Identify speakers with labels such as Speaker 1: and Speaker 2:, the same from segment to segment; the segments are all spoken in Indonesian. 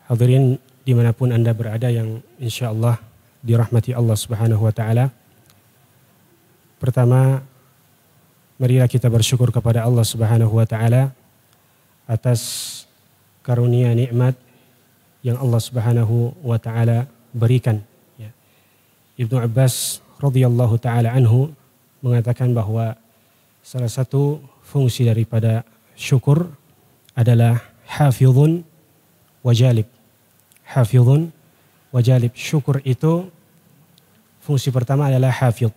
Speaker 1: Hadirin dimanapun Anda berada yang insya Allah dirahmati Allah Subhanahu wa Ta'ala. Pertama, marilah kita bersyukur kepada Allah Subhanahu wa Ta'ala atas karunia nikmat yang Allah Subhanahu wa Ta'ala berikan. Ibnu Abbas radhiyallahu taala anhu mengatakan bahwa salah satu fungsi daripada syukur adalah hafizun wa jalib. Hafizun wa jalib. Syukur itu fungsi pertama adalah hafiz.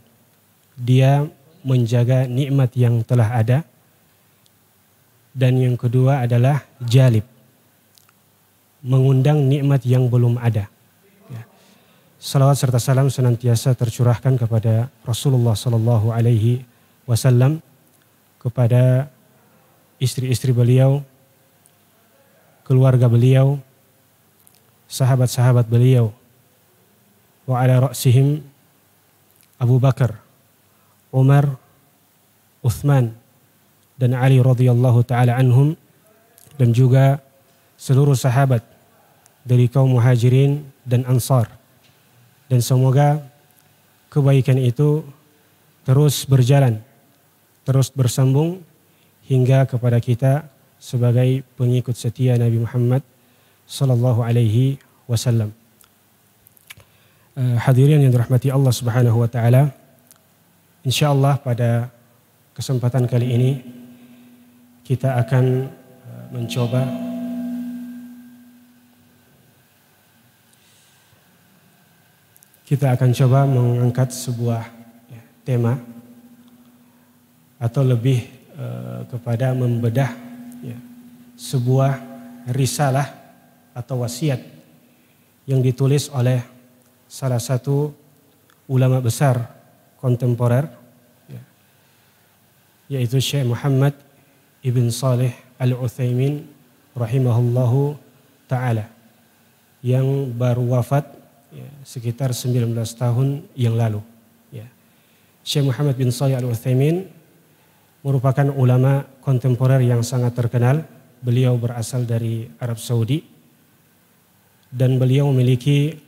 Speaker 1: Dia menjaga nikmat yang telah ada. Dan yang kedua adalah jalib. Mengundang nikmat yang belum ada. Salawat serta salam senantiasa tercurahkan kepada Rasulullah sallallahu alaihi wasallam, kepada istri-istri beliau, keluarga beliau, sahabat-sahabat beliau, wa ala ra'sihim Abu Bakar, Umar, Uthman, dan Ali radhiyallahu taala anhum, dan juga seluruh sahabat dari kaum Muhajirin dan Ansar. Dan semoga kebaikan itu terus berjalan, terus bersambung hingga kepada kita sebagai pengikut setia Nabi Muhammad sallallahu alaihi wasallam. Hadirin yang dirahmati Allah Subhanahu wa Ta'ala, insyaallah pada kesempatan kali ini kita akan mencoba mengangkat sebuah tema, atau lebih kepada membedah sebuah risalah atau wasiat yang ditulis oleh salah satu ulama besar kontemporer, yaitu Syekh Muhammad Ibn Salih Al-Utsaimin rahimahullahu ta'ala, yang baru wafat sekitar 19 tahun yang lalu. Syekh Muhammad bin Shalih Al-Utsaimin merupakan ulama kontemporer yang sangat terkenal. Beliau berasal dari Arab Saudi dan beliau memiliki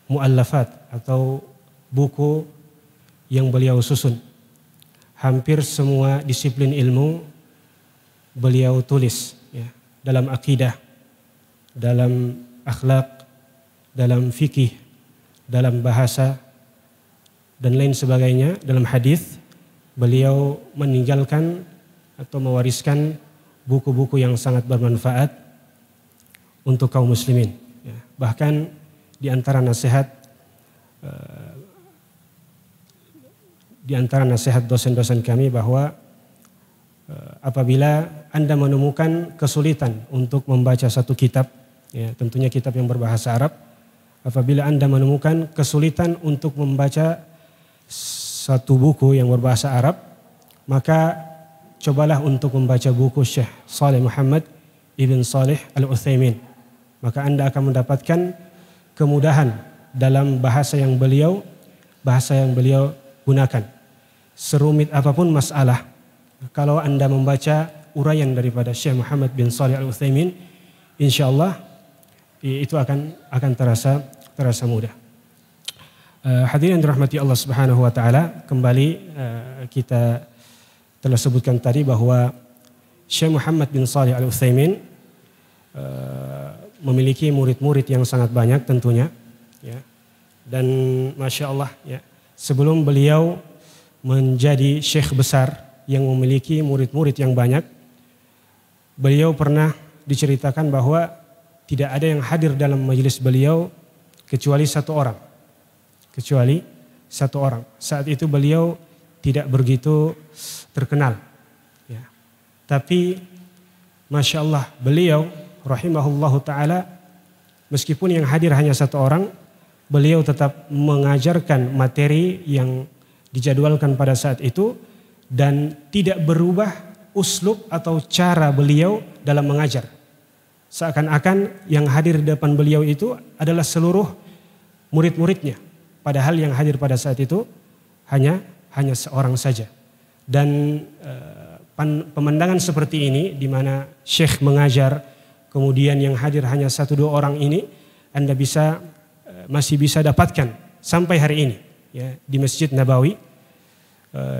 Speaker 1: muallafat atau buku yang beliau susun. Hampir semua disiplin ilmu beliau tulis, dalam akidah, dalam akhlak, dalam fikih, dalam bahasa, dan lain sebagainya. Dalam hadis, beliau meninggalkan atau mewariskan buku-buku yang sangat bermanfaat untuk kaum muslimin. Bahkan di antara nasihat dosen-dosen kami bahwa apabila Anda menemukan kesulitan untuk membaca satu kitab, tentunya kitab yang berbahasa Arab, apabila Anda menemukan kesulitan untuk membaca satu buku yang berbahasa Arab, maka cobalah untuk membaca buku Syekh Shalih Muhammad Ibn Shalih Al-Utsaimin. Maka Anda akan mendapatkan kemudahan dalam bahasa yang beliau gunakan. Serumit apapun masalah, kalau Anda membaca uraian daripada Syekh Muhammad bin Shalih Al-Utsaimin, insyaallah itu akan terasa mudah. Hadirin yang dirahmati Allah Subhanahu wa Ta'ala, kembali kita telah sebutkan tadi bahwa Syekh Muhammad bin Shalih Al-Utsaimin memiliki murid-murid yang sangat banyak tentunya, dan masya Allah, sebelum beliau menjadi syekh besar yang memiliki murid-murid yang banyak, beliau pernah diceritakan bahwa tidak ada yang hadir dalam majelis beliau kecuali satu orang. Saat itu beliau tidak begitu terkenal. Tapi masya Allah, beliau rahimahullahu ta'ala, meskipun yang hadir hanya satu orang, beliau tetap mengajarkan materi yang dijadwalkan pada saat itu dan tidak berubah uslub atau cara beliau dalam mengajar. Seakan-akan yang hadir di depan beliau itu adalah seluruh murid-muridnya. Padahal yang hadir pada saat itu hanya seorang saja. Dan pemandangan seperti ini di mana syekh mengajar kemudian yang hadir hanya 1-2 orang ini Anda masih bisa dapatkan sampai hari ini ya, di Masjid Nabawi.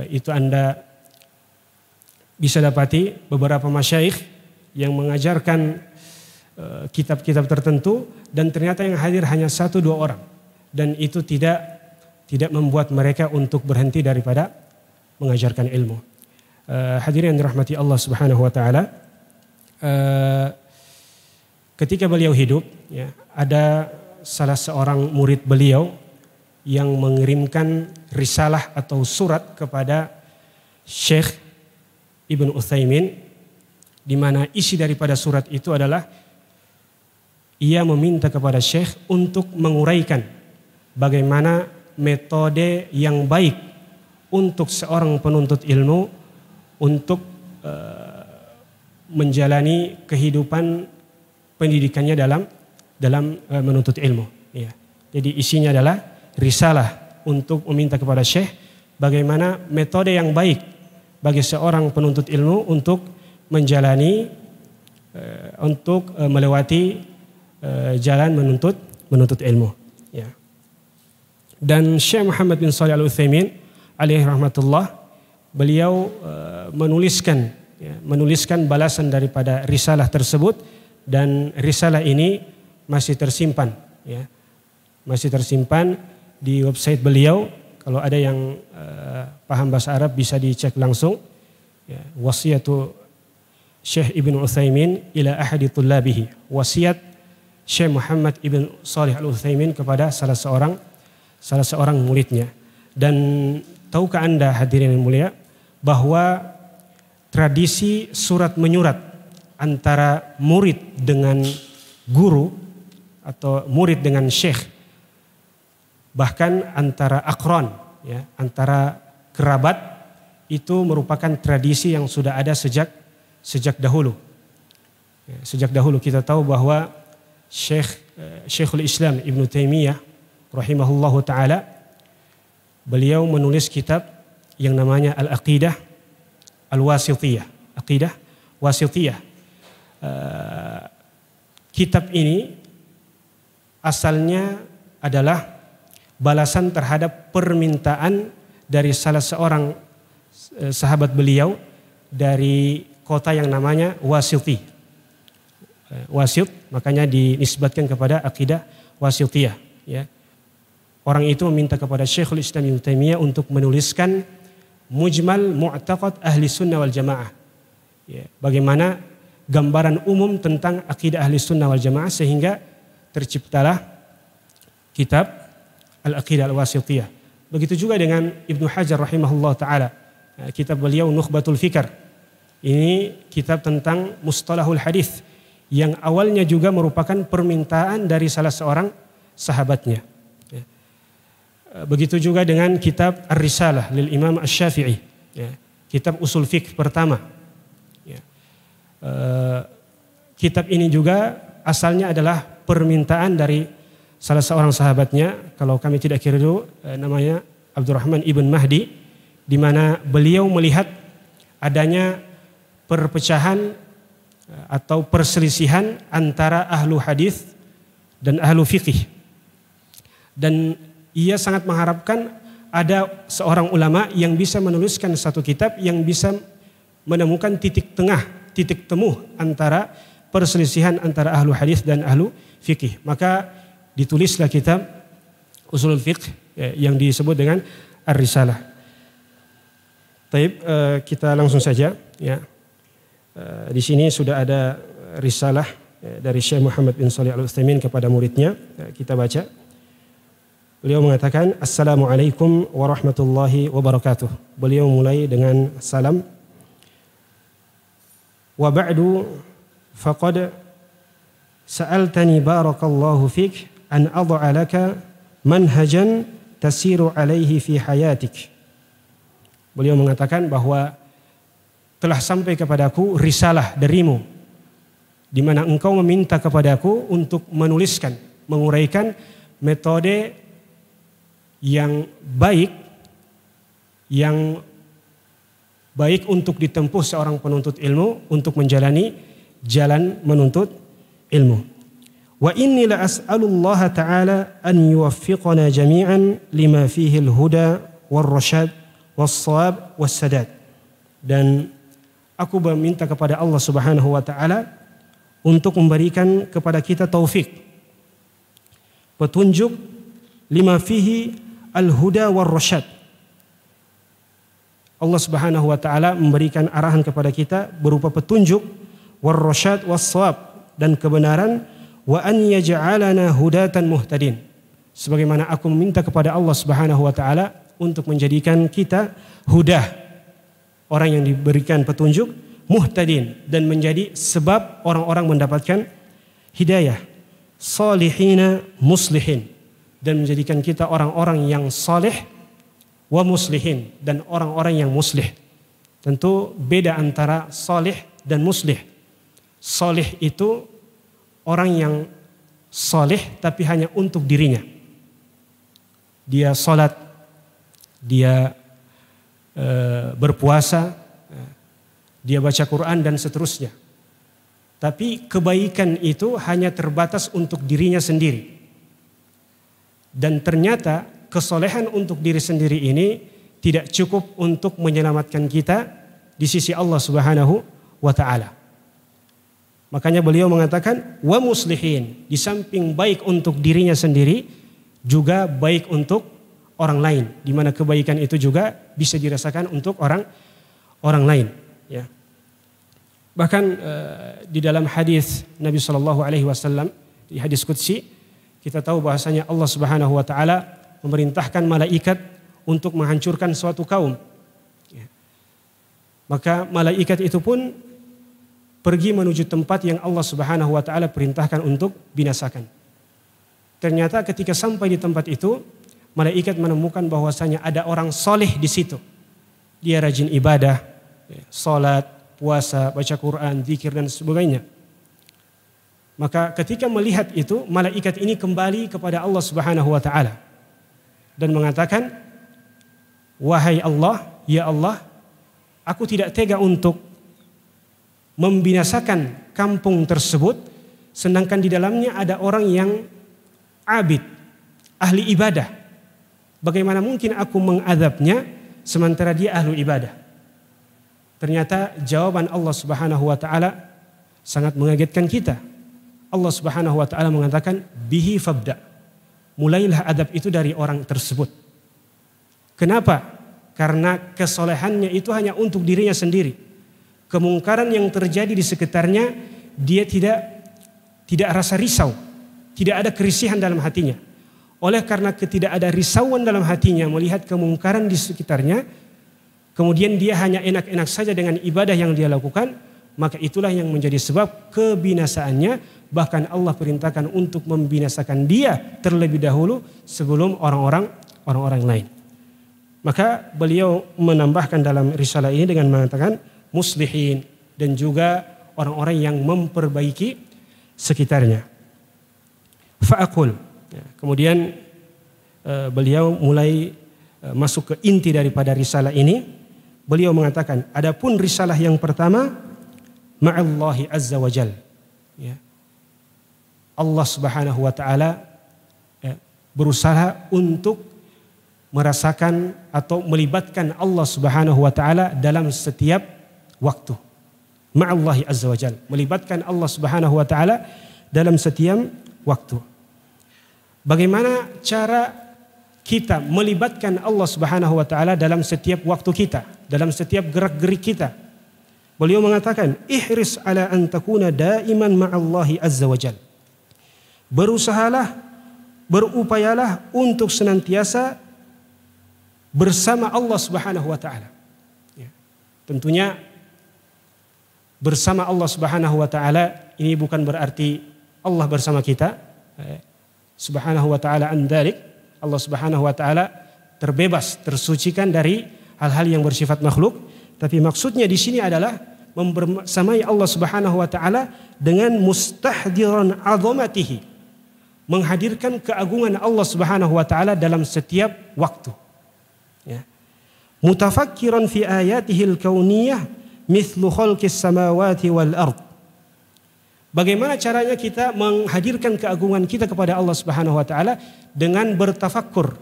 Speaker 1: Itu Anda bisa dapati beberapa masyayikh yang mengajarkan kitab-kitab tertentu dan ternyata yang hadir hanya 1-2 orang, dan itu tidak membuat mereka untuk berhenti daripada mengajarkan ilmu. Hadirin yang dirahmati Allah Subhanahu wa taala, ketika beliau hidup ya, ada salah seorang murid beliau yang mengirimkan risalah atau surat kepada Syekh Ibnu Utsaimin, di mana isi daripada surat itu adalah ia meminta kepada Syekh untuk menguraikan bagaimana metode yang baik untuk seorang penuntut ilmu untuk menjalani kehidupan pendidikannya dalam menuntut ilmu. Ya. Jadi isinya adalah risalah untuk meminta kepada Syekh bagaimana metode yang baik bagi seorang penuntut ilmu untuk menjalani, untuk melewati jalan menuntut ilmu. Ya. Dan Syekh Muhammad bin Shalih Al-Utsaimin alaihi rahmatullah, beliau menuliskan balasan daripada risalah tersebut, dan risalah ini masih tersimpan ya. Masih tersimpan di website beliau. Kalau ada yang paham bahasa Arab bisa dicek langsung ya. Wasiyatu Syekh Ibnu Utsaimin ila ahadi tullabihi. Wasiat Syekh Muhammad ibn Shalih Al-Utsaimin kepada salah seorang muridnya. Dan tahukah Anda hadirin yang mulia bahwa tradisi surat menyurat antara murid dengan guru atau murid dengan syekh, bahkan antara akron ya, antara kerabat, itu merupakan tradisi yang sudah ada sejak dahulu. Ya, sejak dahulu kita tahu bahwa Syekhul Islam Ibnu Taimiyah rahimahullahu taala, beliau menulis kitab yang namanya Al-Aqidah Al-Wasithiyah. Aqidah Wasithiyah. Kitab ini asalnya adalah balasan terhadap permintaan dari salah seorang sahabat beliau dari kota yang namanya Wasiti. Wasit, makanya dinisbatkan kepada Aqidah Wasithiyah. Ya. Orang itu meminta kepada Syekhul Islam Ibnu Taimiyah untuk menuliskan Mujmal Mu'taqad Ahli Sunnah wal Jamaah. Ya, bagaimana gambaran umum tentang akidah Ahli Sunnah wal Jamaah, sehingga terciptalah kitab Al-Aqidah Al-Wasithiyah. Begitu juga dengan Ibnu Hajar rahimahullah ta'ala. Kitab beliau Nukhbatul Fikr. Ini kitab tentang mustalahul hadis yang awalnya juga merupakan permintaan dari salah seorang sahabatnya. Begitu juga dengan kitab Ar-Risalah lil Imam Asy-Syafi'i, ya, kitab usul fiqh pertama. Ya. Kitab ini juga asalnya adalah permintaan dari salah seorang sahabatnya, kalau kami tidak keliru namanya Abdurrahman ibn Mahdi, di mana beliau melihat adanya perpecahan atau perselisihan antara ahlu hadis dan ahlu fikih, dan ia sangat mengharapkan ada seorang ulama yang bisa menuliskan satu kitab yang bisa menemukan titik tengah, titik temu antara perselisihan antara ahlu hadis dan ahlu fikih. Maka ditulislah kitab Ushulul Fiqh yang disebut dengan Ar-Risalah. Taib, kita langsung saja ya. Di sini sudah ada risalah dari Syekh Muhammad bin Shalih Al-Utsaimin kepada muridnya. Kita baca. Beliau mengatakan, Assalamualaikum warahmatullahi wabarakatuh. Beliau mulai dengan salam. Wa ba'du faqad sa'altani barakallahu fik an ad'a laka manhajan tasiru alaihi fi hayatik. Beliau mengatakan bahwa telah sampai kepadaku risalah darimu, di mana engkau meminta kepadaku untuk menuliskan, menguraikan metode yang baik untuk ditempuh seorang penuntut ilmu untuk menjalani jalan menuntut ilmu. Wa inni la as'alullaha ta'ala an yuwaffiqana jami'an lima fihi al-huda war-rasyad was-shawab was-sadad. Dan aku meminta kepada Allah Subhanahu wa taala untuk memberikan kepada kita taufik, petunjuk, lima fihi al-huda war-rasyad. Allah Subhanahu wa taala memberikan arahan kepada kita berupa petunjuk, war-rasyad was-shawab, dan kebenaran, wa an yaj'alana hudatan muhtadin. Sebagaimana aku meminta kepada Allah Subhanahu wa taala untuk menjadikan kita hudah, orang yang diberikan petunjuk, muhtadin, dan menjadi sebab orang-orang mendapatkan hidayah, salihina muslihin, dan menjadikan kita orang-orang yang saleh, wa muslihin, dan orang-orang yang muslih. Tentu beda antara saleh dan muslih. Saleh itu orang yang saleh tapi hanya untuk dirinya. Dia salat, dia berpuasa, dia baca Quran dan seterusnya. Tapi kebaikan itu hanya terbatas untuk dirinya sendiri. Dan ternyata kesolehan untuk diri sendiri ini tidak cukup untuk menyelamatkan kita di sisi Allah Subhanahu wa taala. Makanya beliau mengatakan wa muslihin, di samping baik untuk dirinya sendiri juga baik untuk orang lain, di mana kebaikan itu juga bisa dirasakan untuk orang lain, ya. Bahkan di dalam hadis Nabi sallallahu alaihi wasallam, di hadis qudsi, kita tahu bahasanya Allah Subhanahu wa taala memerintahkan malaikat untuk menghancurkan suatu kaum. Ya. Maka malaikat itu pun pergi menuju tempat yang Allah Subhanahu wa taala perintahkan untuk binasakan. Ternyata ketika sampai di tempat itu, malaikat menemukan bahwasanya ada orang soleh di situ. Dia rajin ibadah, salat, puasa, baca Quran, zikir dan sebagainya. Maka ketika melihat itu, malaikat ini kembali kepada Allah Subhanahu wa taala dan mengatakan, "Wahai Allah, ya Allah, aku tidak tega untuk membinasakan kampung tersebut, sedangkan di dalamnya ada orang yang abid, ahli ibadah. Bagaimana mungkin aku mengadabnya sementara dia ahli ibadah?" Ternyata jawaban Allah Subhanahu wa taala sangat mengagetkan kita. Allah Subhanahu wa taala mengatakan, "Bihi fabda." Mulailah adab itu dari orang tersebut. Kenapa? Karena kesolehannya itu hanya untuk dirinya sendiri. Kemungkaran yang terjadi di sekitarnya, dia tidak rasa risau, tidak ada kerisihan dalam hatinya. Oleh karena tidak ada risauan dalam hatinya melihat kemungkaran di sekitarnya, kemudian dia hanya enak-enak saja dengan ibadah yang dia lakukan, maka itulah yang menjadi sebab kebinasaannya. Bahkan Allah perintahkan untuk membinasakan dia terlebih dahulu sebelum orang-orang lain. Maka beliau menambahkan dalam risalah ini dengan mengatakan muslihin, dan juga orang-orang yang memperbaiki sekitarnya. Fa'aqul. Kemudian beliau mulai masuk ke inti daripada risalah ini. Beliau mengatakan, adapun risalah yang pertama, ma'allahi azza wa jal. Ya. Allah Subhanahu wa taala berusaha untuk merasakan atau melibatkan Allah Subhanahu wa taala dalam setiap waktu. Ma'allahi azza wa jal, melibatkan Allah Subhanahu wa taala dalam setiap waktu. Bagaimana cara kita melibatkan Allah Subhanahu wa taala dalam setiap waktu kita, dalam setiap gerak-gerik kita? Beliau mengatakan, ihris ala an takuna daiman ma'allahi azza wa jal. Berusahalah, berupayalah untuk senantiasa bersama Allah Subhanahu wa taala. Ya. Tentunya bersama Allah Subhanahu wa taala ini bukan berarti Allah bersama kita. Subhanahu wa taala an dzalik. Allah Subhanahu wa taala terbebas, tersucikan dari hal-hal yang bersifat makhluk, tapi maksudnya di sini adalah membersamai Allah Subhanahu wa taala dengan mustahdiran azamatihi, menghadirkan keagungan Allah Subhanahu wa taala dalam setiap waktu. Ya. Mutafakkiran fi ayatihil kauniyah mithlu khalqis samawati wal ard. Bagaimana caranya kita menghadirkan keagungan kita kepada Allah Subhanahu wa taala? Dengan bertafakkur.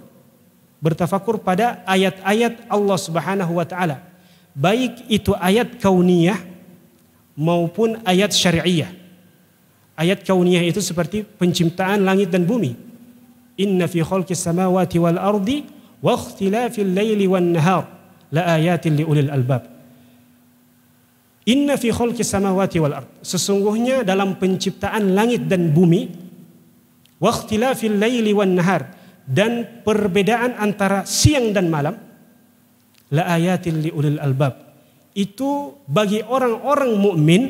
Speaker 1: Bertafakkur pada ayat-ayat Allah Subhanahu wa taala. Baik itu ayat kauniyah maupun ayat syari'iyah. Ayat kauniyah itu seperti penciptaan langit dan bumi. Inna fi khalqis samawati wal ardi wa ikhtilafil laili wan nahar la ayatin li ulil albab. Inna fi khalqis samawati wal ard. Sesungguhnya dalam penciptaan langit dan bumi, wa ikhtilafil laili wan nahar, dan perbedaan antara siang dan malam, la ayatin li ulil albab. Itu bagi orang-orang mukmin,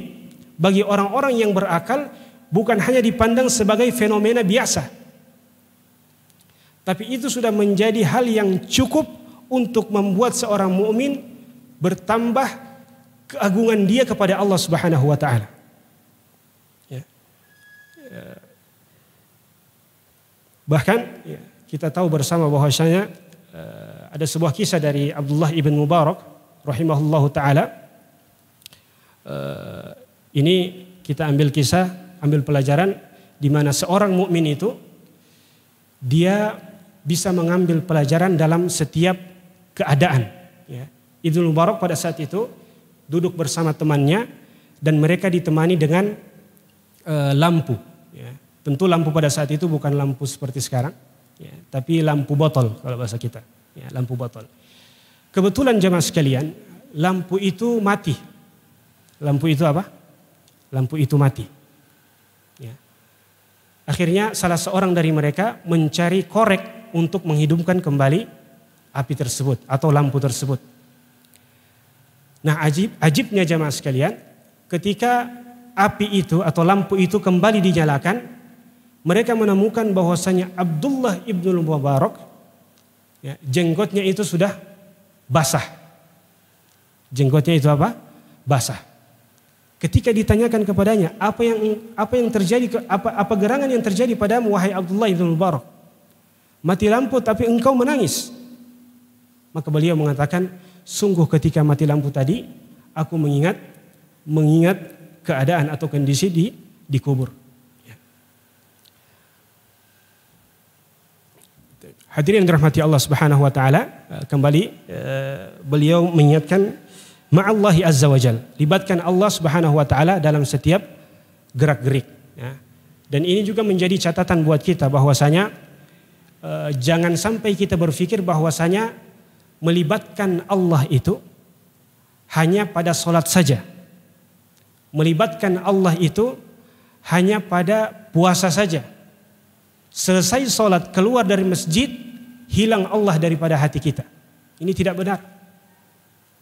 Speaker 1: bagi orang-orang yang berakal, bukan hanya dipandang sebagai fenomena biasa, tapi itu sudah menjadi hal yang cukup untuk membuat seorang mukmin bertambah keagungan dia kepada Allah Subhanahu wa taala. Ya. Bahkan kita tahu bersama bahwasanya ada sebuah kisah dari Abdullah ibn Mubarak rahimahullahu taala. Ini kita ambil kisah, ambil pelajaran di mana seorang mukmin itu dia bisa mengambil pelajaran dalam setiap keadaan. Ya. Ibnu Mubarak pada saat itu duduk bersama temannya dan mereka ditemani dengan lampu. Ya. Tentu lampu pada saat itu bukan lampu seperti sekarang, ya, tapi lampu botol kalau bahasa kita. Ya, lampu botol. Kebetulan jemaah sekalian, lampu itu mati. Lampu itu apa? Lampu itu mati. Ya. Akhirnya salah seorang dari mereka mencari korek untuk menghidupkan kembali api tersebut atau lampu tersebut. Nah, ajibnya jemaah sekalian, ketika api itu atau lampu itu kembali dinyalakan, mereka menemukan bahwasanya Abdullah ibnu Mubarak, ya, jenggotnya itu sudah basah. Jenggotnya itu apa? Basah. Ketika ditanyakan kepadanya, apa yang terjadi, apa gerangan yang terjadi padamu wahai Abdullah ibnu Mubarak? Mati lampu tapi engkau menangis. Maka beliau mengatakan, sungguh ketika mati lampu tadi, aku mengingat keadaan atau kondisi di kubur. Ya. Hadirin yang dirahmati Allah Subhanahu wa taala, kembali beliau mengingatkan ma'allahi azza wajal, libatkan Allah Subhanahu wa taala dalam setiap gerak-gerik. Ya. Dan ini juga menjadi catatan buat kita bahwasanya jangan sampai kita berpikir bahwasanya melibatkan Allah itu hanya pada solat saja. Melibatkan Allah itu hanya pada puasa saja. Selesai solat keluar dari masjid, hilang Allah daripada hati kita. Ini tidak benar.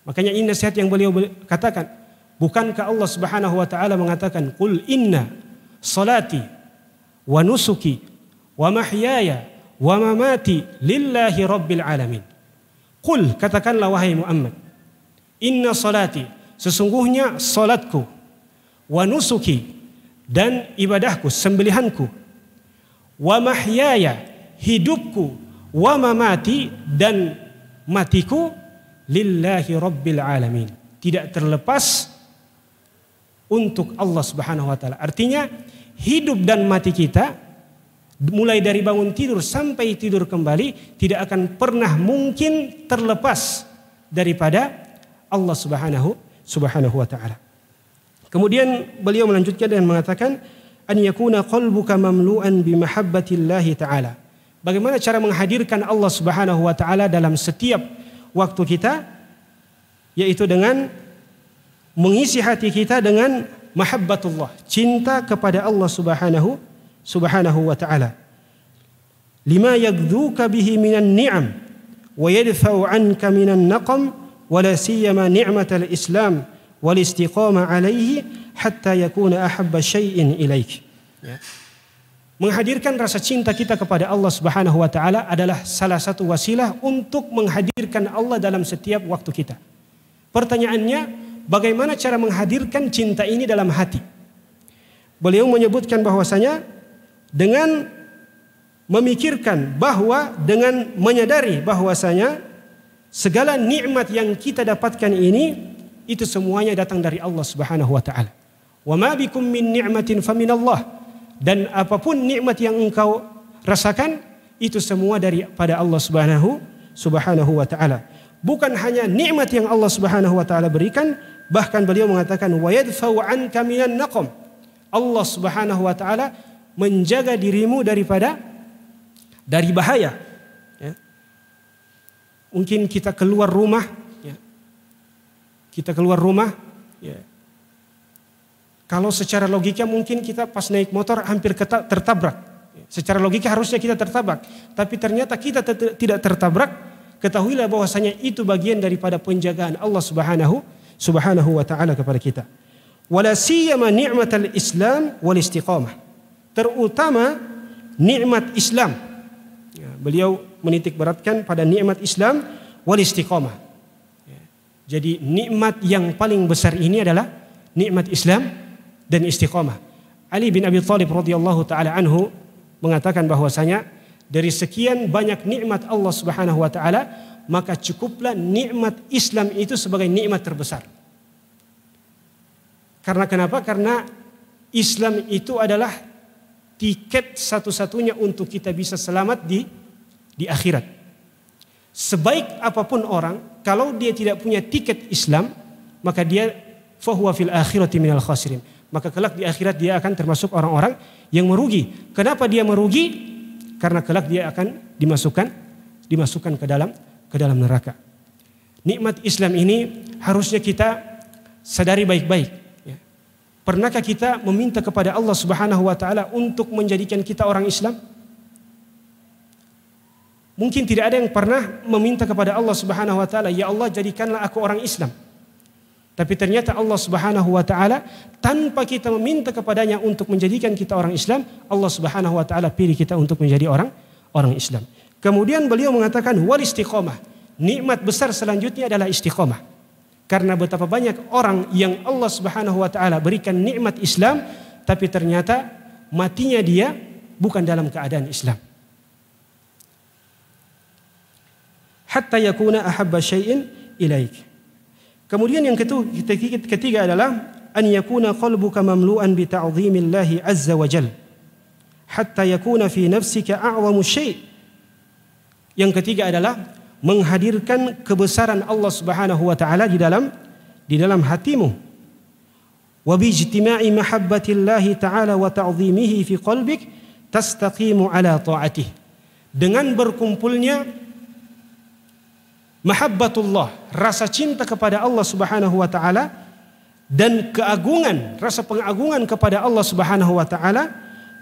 Speaker 1: Makanya ini nasihat yang beliau katakan. Bukankah Allah Subhanahu wa taala mengatakan, "Qul inna salati wa nusuki wa mahyaya wa mamati lillahi rabbil alamin." Qul, katakanlah wahai Muhammad, inna salati, sesungguhnya salatku, wa nusuki, dan ibadahku, sembelihanku, wa mahyaya, hidupku, wa mamati, dan matiku, lillahi rabbil alamin, tidak terlepas untuk Allah Subhanahu wa taala. Artinya hidup dan mati kita, mulai dari bangun tidur sampai tidur kembali, tidak akan pernah mungkin terlepas daripada Allah Subhanahu wa taala. Kemudian beliau melanjutkan dengan mengatakan, an yakuna qalbuka mamlu'an bi mahabbatillahi taala. Bagaimana cara menghadirkan Allah Subhanahu wa taala dalam setiap waktu kita? Yaitu dengan mengisi hati kita dengan mahabbatullah, cinta kepada Allah Subhanahu wa ta'ala. Lima yagdhuka bihi minan ni'am wa yadfa'u anka minan naqam wa la siyama ni'matal islam wal istiqama alaihi hatta yakuna ahabba syai'in ilaik. Ya. Menghadirkan rasa cinta kita kepada Allah Subhanahu wa ta'ala adalah salah satu wasilah untuk menghadirkan Allah dalam setiap waktu kita. Pertanyaannya, bagaimana cara menghadirkan cinta ini dalam hati? Beliau menyebutkan bahwasanya dengan memikirkan bahwa, dengan menyadari bahwasanya segala nikmat yang kita dapatkan ini itu semuanya datang dari Allah Subhanahu wa taala. Wa ma bikum min ni'matin faminallah. Dan apapun nikmat yang engkau rasakan itu semua daripada Allah Subhanahu wa taala. Bukan hanya nikmat yang Allah Subhanahu wa taala berikan, bahkan beliau mengatakan wa yadfa'u anka minan naqam. Allah Subhanahu wa taala menjaga dirimu dari bahaya. Ya. Mungkin kita keluar rumah, ya. Ya. Kalau secara logika mungkin kita pas naik motor hampir tertabrak. Secara logika harusnya kita tertabrak, tapi ternyata kita tidak tertabrak. Ketahuilah bahwasanya itu bagian daripada penjagaan Allah Subhanahu wa taala kepada kita. Wala siyama ni'matal Islam wal istiqamah. Terutama nikmat Islam. Ya, beliau menitik beratkan pada nikmat Islam wal istiqamah. Ya, jadi nikmat yang paling besar ini adalah nikmat Islam dan istiqamah. Ali bin Abi Thalib radhiyallahu taala anhu mengatakan bahwasanya dari sekian banyak nikmat Allah Subhanahu wa taala, maka cukuplah nikmat Islam itu sebagai nikmat terbesar. Karena kenapa? Karena Islam itu adalah tiket satu-satunya untuk kita bisa selamat di akhirat. Sebaik apapun orang, kalau dia tidak punya tiket Islam, maka dia fahuwa fil akhirati minal khasirin. Maka kelak di akhirat dia akan termasuk orang-orang yang merugi. Kenapa dia merugi? Karena kelak dia akan dimasukkan ke dalam neraka. Nikmat Islam ini harusnya kita sadari baik-baik. Ya. Pernahkah kita meminta kepada Allah Subhanahu wa taala untuk menjadikan kita orang Islam? Mungkin tidak ada yang pernah meminta kepada Allah Subhanahu wa taala, ya Allah jadikanlah aku orang Islam. Tapi ternyata Allah Subhanahu wa taala tanpa kita meminta kepadanya untuk menjadikan kita orang Islam, Allah Subhanahu wa taala pilih kita untuk menjadi orang Islam. Kemudian beliau mengatakan wal istiqamah. Nikmat besar selanjutnya adalah istiqamah. Karena betapa banyak orang yang Allah Subhanahu wa taala berikan nikmat Islam, tapi ternyata matinya dia bukan dalam keadaan Islam. Hatta yakuna ahabba syai'in ilaik. Kemudian yang ketiga adalah an yakuna qalbuka mamlu'an bi ta'dhimillahi azza wa jalla hatta yakuna fi nafsika a'zamu syai'. Yang ketiga adalah menghadirkan kebesaran Allah Subhanahu wa taala di dalam hatimu. Wa bi ijtima'i mahabbatillahi ta'ala wa ta'dhimihi fi qalbik tastaqimu ala ta'atih. Dengan berkumpulnya mahabbatullah, rasa cinta kepada Allah Subhanahu wa taala dan keagungan, rasa pengagungan kepada Allah Subhanahu wa taala,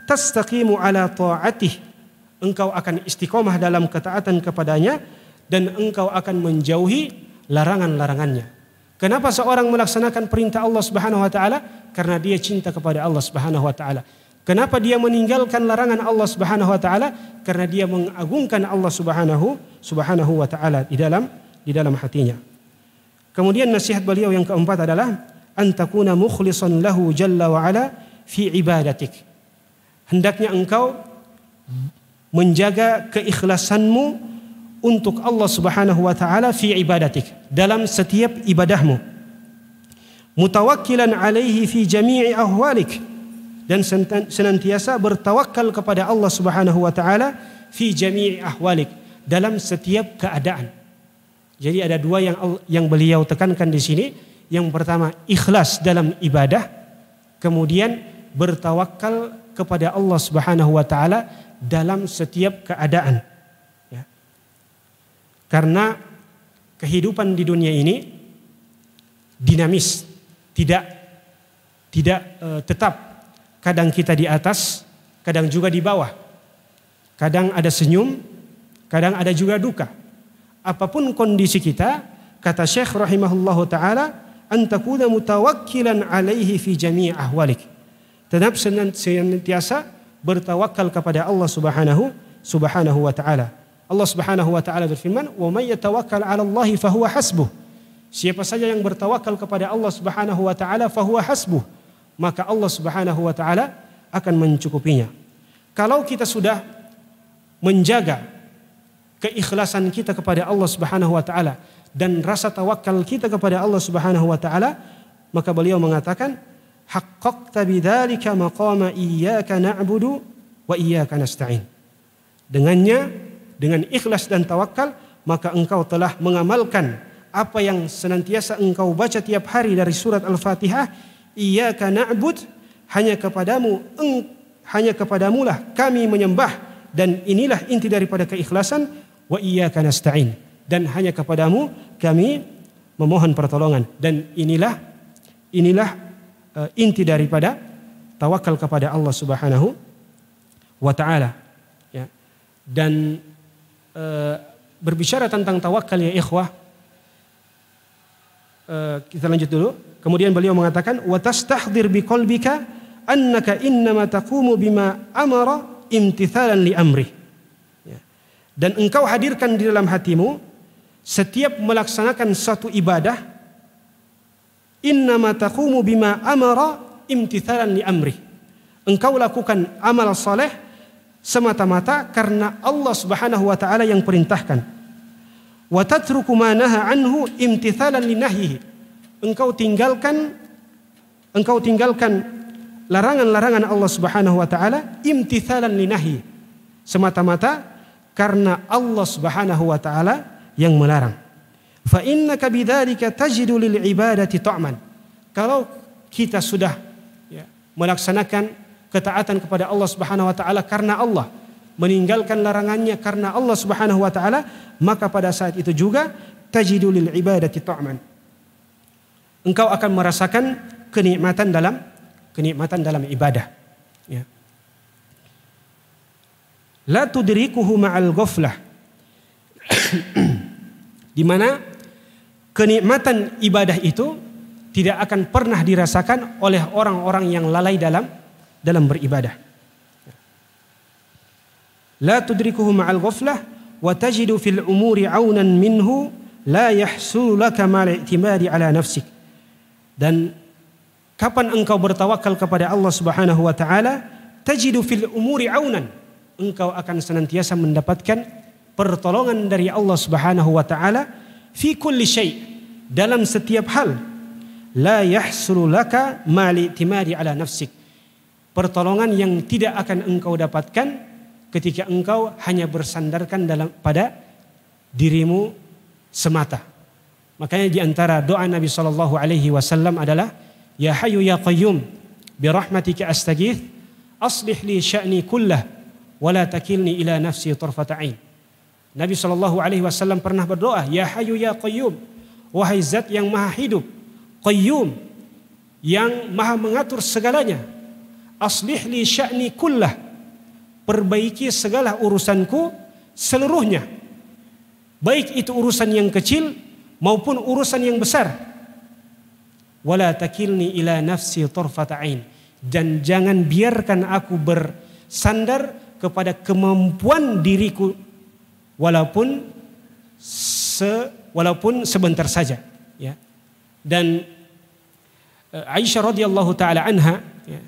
Speaker 1: tastaqimu ala ta'atih. Engkau akan istiqomah dalam ketaatan kepadanya dan engkau akan menjauhi larangan-larangannya. Kenapa seorang melaksanakan perintah Allah Subhanahu wa taala? Karena dia cinta kepada Allah Subhanahu wa taala. Kenapa dia meninggalkan larangan Allah Subhanahu wa taala? Karena dia mengagungkan Allah Subhanahu wa taala di dalam hatinya. Kemudian nasihat beliau yang keempat adalah antakuna mukhlishan lahu jalla wa ala fi ibadatik. Hendaknya engkau menjaga keikhlasanmu untuk Allah Subhanahu wa taala fi ibadatik, dalam setiap ibadahmu. Mutawakkilan alaihi fi jami'i ahwalik, dan senantiasa bertawakal kepada Allah Subhanahu wa taala fi jami'i ahwalik, dalam setiap keadaan. Jadi ada dua yang beliau tekankan di sini. Yang pertama ikhlas dalam ibadah, kemudian bertawakal kepada Allah Subhanahu wa taala dalam setiap keadaan. Ya. Karena kehidupan di dunia ini dinamis, tidak tetap. Kadang kita di atas, kadang juga di bawah. Kadang ada senyum, kadang ada juga duka. Apapun kondisi kita, kata Syekh rahimahullahu taala, antakuna mutawakkilan alaihi fi jami' ahwalik. Tetap senantiasa bertawakal kepada Allah Subhanahu wa taala. Allah Subhanahu wa taala berfirman, "Wa may yatawakkal 'ala Allah fa huwa hasbuh." Siapa saja yang bertawakal kepada Allah Subhanahu wa taala fa huwa hasbuh, maka Allah Subhanahu wa taala akan mencukupinya. Kalau kita sudah menjaga keikhlasan kita kepada Allah Subhanahu wa taala dan rasa tawakal kita kepada Allah Subhanahu wa taala, maka beliau mengatakan haqqaqta bidzalika maqama iyyaka na'budu wa iyyaka nasta'in. Dengannya, dengan ikhlas dan tawakal, maka engkau telah mengamalkan apa yang senantiasa engkau baca tiap hari dari surat Al-Fatihah, iyyaka na'bud, hanya kepadamulah kami menyembah, dan inilah inti daripada keikhlasan, wa iyyaka nasta'in, dan hanya kepadamu kami memohon pertolongan, dan inilah inti daripada tawakal kepada Allah Subhanahu wa taala. Ya. Dan berbicara tentang tawakal ya ikhwah, kita lanjut dulu. Kemudian beliau mengatakan, wa tastahdhir biqalbika annaka innama taqumu bima amara imtithalan li amri. Ya. Dan engkau hadirkan di dalam hatimu setiap melaksanakan satu ibadah, innama taqumu bima amara imtithalan li amri. Engkau lakukan amal saleh semata-mata karena Allah Subhanahu wa taala yang perintahkan. Wa tatruku ma naha anhu imtithalan li nahyihi. Engkau tinggalkan larangan-larangan Allah Subhanahu wa taala imtithalan li nahyi. Semata-mata karena Allah Subhanahu wa taala yang melarang. Fa innaka bidzalika tajidu lil ibadati ta'man. Kalau kita sudah melaksanakan ketaatan kepada Allah Subhanahu wa taala karena Allah, meninggalkan larangannya karena Allah Subhanahu wa taala, maka pada saat itu juga tajidu lil ibadati ta'man. Engkau akan merasakan kenikmatan dalam ibadah. Ya. La tudrikuhu ma'al ghaflah. Di mana kenikmatan ibadah itu tidak akan pernah dirasakan oleh orang-orang yang lalai dalam beribadah. La tudrikuhu ma'al ghaflah wa tajidu fil umuri 'aunan minhu la yahsul laka ma'al i'timadi 'ala nafsik. Dan kapan engkau bertawakal kepada Allah Subhanahu wa taala, tajidu fil umuri 'aunan, engkau akan senantiasa mendapatkan pertolongan dari Allah Subhanahu wa taala fi kulli syai', dalam setiap hal. La yahsulu laka ma'al i'timadi 'ala nafsik. Pertolongan yang tidak akan engkau dapatkan ketika engkau hanya bersandarkan pada dirimu semata. Makanya di antara doa Nabi sallallahu alaihi wasallam adalah, ya hayyu ya qayyum bi rahmatika astaghits aslih li sya'ni kullah wa la takilni ila nafsi tarfata ain. Nabi sallallahu alaihi wasallam pernah berdoa, ya hayyu ya qayyum, wahai zat yang maha hidup, qayyum, yang maha mengatur segalanya, aslih li sya'ni kullah, perbaiki segala urusanku seluruhnya, baik itu urusan yang kecil maupun urusan yang besar. Wala takilni ila nafsi tarfata ain, dan jangan biarkan aku bersandar kepada kemampuan diriku walaupun sebentar saja. Ya. Dan Aisyah radhiyallahu taala anha, ya,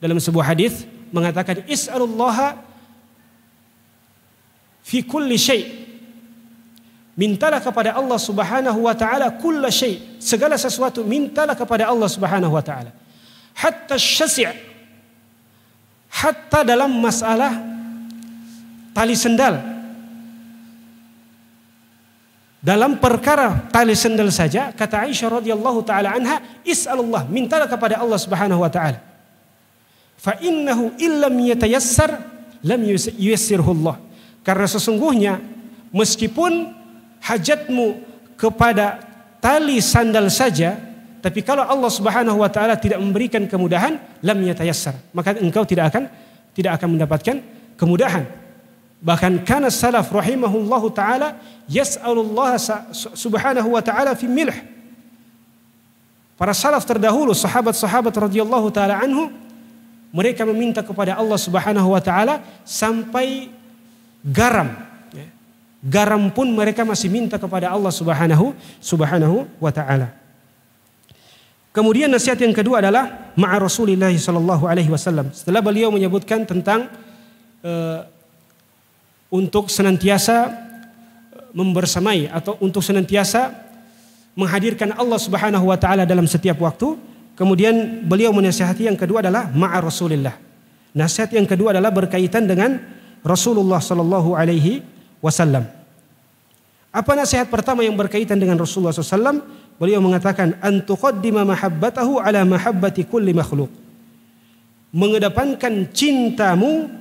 Speaker 1: dalam sebuah hadis mengatakan, is'alullaha fi kulli syai', mintalah kepada Allah Subhanahu wa taala kulla syai', segala sesuatu mintalah kepada Allah Subhanahu wa taala. Hatta syasi', hatta dalam masalah tali sendal. Dalam perkara tali sendal saja, kata Aisyah radhiyallahu taala anha, is'alullah, mintalah kepada Allah Subhanahu wa taala. Fa innahu illam yatayassar lam yuyassirhu Allah. Karena sesungguhnya meskipun hajatmu kepada tali sandal saja, tapi kalau Allah Subhanahu wa taala tidak memberikan kemudahan, lam yatayassar, maka engkau tidak akan mendapatkan kemudahan. Bahkan kana salaf rahimahullahu taala yas'alullah subhanahu wa taala fi milh. Para salaf terdahulu, sahabat-sahabat radhiyallahu taala anhu, mereka meminta kepada Allah Subhanahu wa taala sampai garam. Garam pun mereka masih minta kepada Allah Subhanahu wa taala. Kemudian nasihat yang kedua adalah ma'a Rasulillah sallallahu alaihi wasallam. Setelah beliau menyebutkan tentang untuk senantiasa membersamai atau untuk senantiasa menghadirkan Allah Subhanahu wa taala dalam setiap waktu, Kemudian beliau menasihati yang kedua adalah ma'a Rasulillah. Nasihat yang kedua adalah berkaitan dengan Rasulullah sallallahu alaihi wasallam. Apa nasihat pertama yang berkaitan dengan Rasulullah SAW? Beliau mengatakan an tuqaddima mahabbatahu ala mahabbati kulli makhluk. Mengedepankan cintamu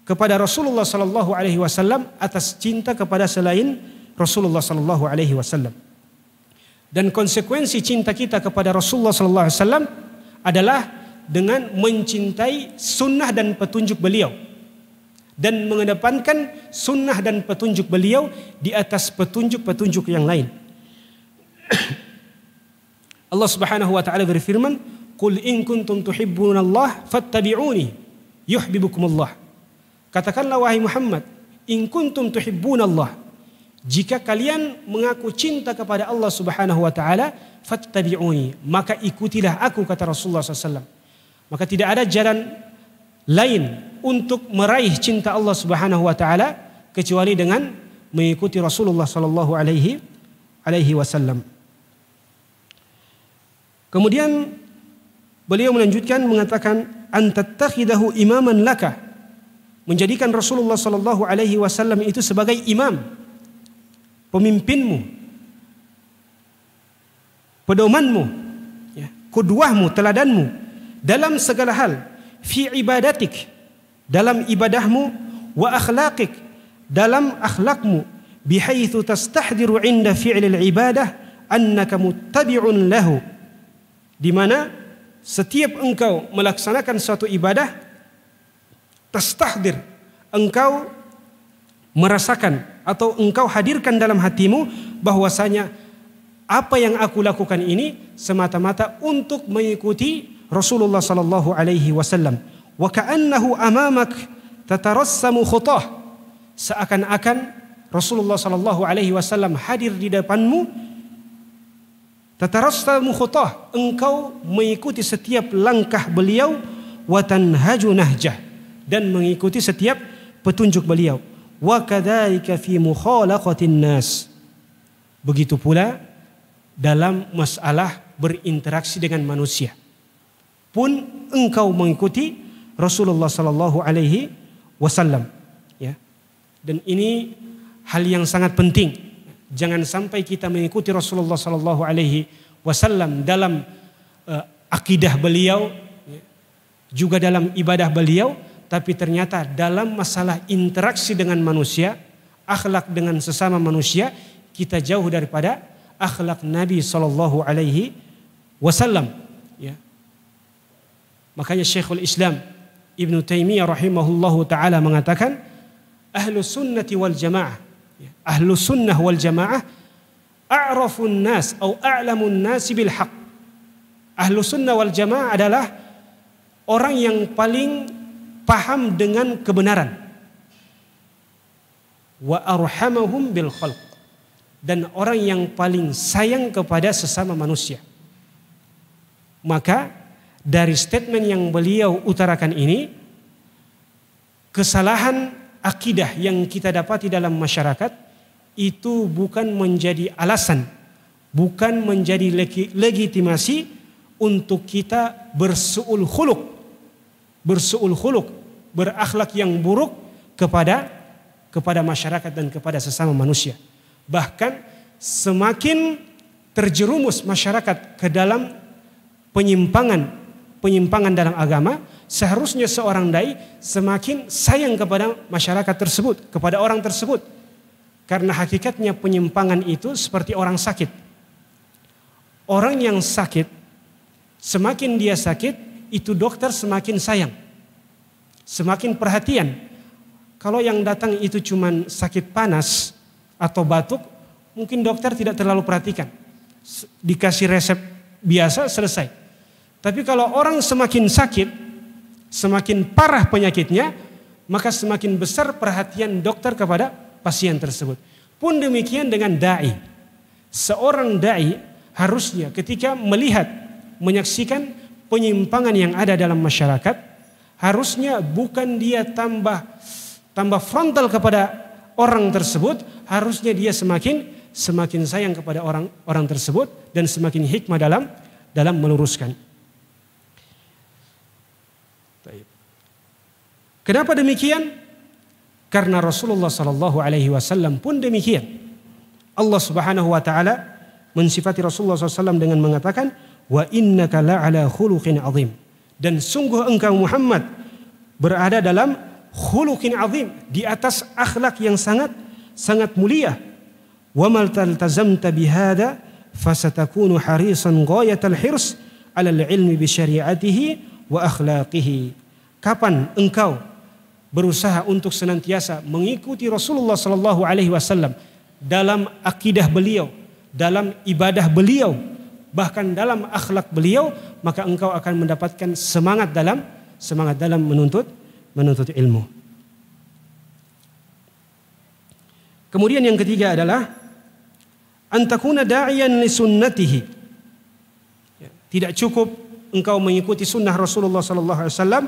Speaker 1: kepada Rasulullah sallallahu alaihi wasallam atas cinta kepada selain Rasulullah sallallahu alaihi wasallam. Dan konsekuensi cinta kita kepada Rasulullah sallallahu alaihi wasallam adalah dengan mencintai sunnah dan petunjuk beliau dan mengedepankan sunnah dan petunjuk beliau di atas petunjuk-petunjuk yang lain. Allah Subhanahu wa taala berfirman, "Qul in kuntum tuhibbunallah fattabi'uni yuhibbukumullah." Katakanlah wahai Muhammad, in kuntum tuhibbunallah, jika kalian mengaku cinta kepada Allah Subhanahu wa taala, fattabi'uni, maka ikutilah aku, kata Rasulullah SAW. Maka tidak ada jalan lain untuk meraih cinta Allah Subhanahu wa taala kecuali dengan mengikuti Rasulullah sallallahu alaihi wasallam. Kemudian beliau melanjutkan mengatakan antattakhidahu imaman laka, menjadikan Rasulullah sallallahu alaihi wasallam itu sebagai imam, pemimpinmu, pedomanmu, ya, qudwahmu, teladanmu dalam segala hal, fi ibadatik, dalam ibadahmu, wa akhlaqik, dalam akhlakmu, bihaitsu tastahdiru inda fi'lil ibadah annaka muttabi'un lahu, di mana setiap engkau melaksanakan suatu ibadah, tastahdir, engkau merasakan atau engkau hadirkan dalam hatimu bahwasanya apa yang aku lakukan ini semata-mata untuk mengikuti Rasulullah sallallahu alaihi wasallam. Wa ka'annahu amamak tatarassamu khutah, seakan-akan Rasulullah sallallahu alaihi wasallam hadir di depanmu. Tatarassamu khutah, engkau mengikuti setiap langkah beliau, wa tanhaju nahjah, dan mengikuti setiap petunjuk beliau. Wa kadzalika fi mukhalaqatin nas, begitu pula dalam masalah berinteraksi dengan manusia pun engkau mengikuti Rasulullah sallallahu alaihi wasallam, ya. Dan ini hal yang sangat penting. Jangan sampai kita mengikuti Rasulullah sallallahu alaihi wasallam dalam akidah beliau, ya, juga dalam ibadah beliau, tapi ternyata dalam masalah interaksi dengan manusia, akhlak dengan sesama manusia, kita jauh daripada akhlak Nabi sallallahu alaihi wasallam, ya. Makanya Syekhul Islam Ibnu Taimiyah rahimahullahu taala mengatakan ahlu sunnati wal jamaah, ahlu sunnah wal jamaah a'rafun nas atau a'lamun nasi bil haq. Ahlu sunnah wal jamaah adalah orang yang paling paham dengan kebenaran. Wa arhamahum bil khalq, dan orang yang paling sayang kepada sesama manusia. Maka dari statement yang beliau utarakan ini, kesalahan akidah yang kita dapati dalam masyarakat itu bukan menjadi alasan, bukan menjadi legitimasi untuk kita bersu'ul khuluq, berakhlak yang buruk kepada masyarakat dan kepada sesama manusia. Bahkan semakin terjerumus masyarakat ke dalam penyimpangan dalam agama, seharusnya seorang dai semakin sayang kepada masyarakat tersebut, kepada orang tersebut. Karena hakikatnya penyimpangan itu seperti orang sakit. Orang yang sakit, semakin dia sakit, itu dokter semakin sayang, semakin perhatian. Kalau yang datang itu cuman sakit panas atau batuk, mungkin dokter tidak terlalu perhatikan. Dikasih resep biasa, selesai. Tapi kalau orang semakin sakit, semakin parah penyakitnya, maka semakin besar perhatian dokter kepada pasien tersebut. Pun demikian dengan dai. Seorang dai harusnya ketika melihat, menyaksikan penyimpangan yang ada dalam masyarakat, harusnya bukan dia tambah frontal kepada orang tersebut, harusnya dia semakin sayang kepada orang tersebut dan semakin hikmah dalam meluruskan. Kenapa demikian? Karena Rasulullah sallallahu alaihi wasallam pun demikian. Allah Subhanahu wa taala mensifati Rasulullah SAW dengan mengatakan, wa innaka la'ala khuluqin azim. Dan sungguh engkau Muhammad berada dalam khuluqin azim, di atas akhlak yang sangat mulia. Wa mal taltazamta bihada fasatakunu harisan ghayatal hirs 'ala al-'ilmi bi syari'atihi wa akhlaqihi. Kapan engkau berusaha untuk senantiasa mengikuti Rasulullah sallallahu alaihi wasallam dalam akidah beliau, dalam ibadah beliau, bahkan dalam akhlak beliau, maka engkau akan mendapatkan semangat dalam menuntut ilmu. Kemudian yang ketiga adalah antakuna da'iyan li sunnatihi. Tidak cukup engkau mengikuti sunnah Rasulullah sallallahu alaihi wasallam,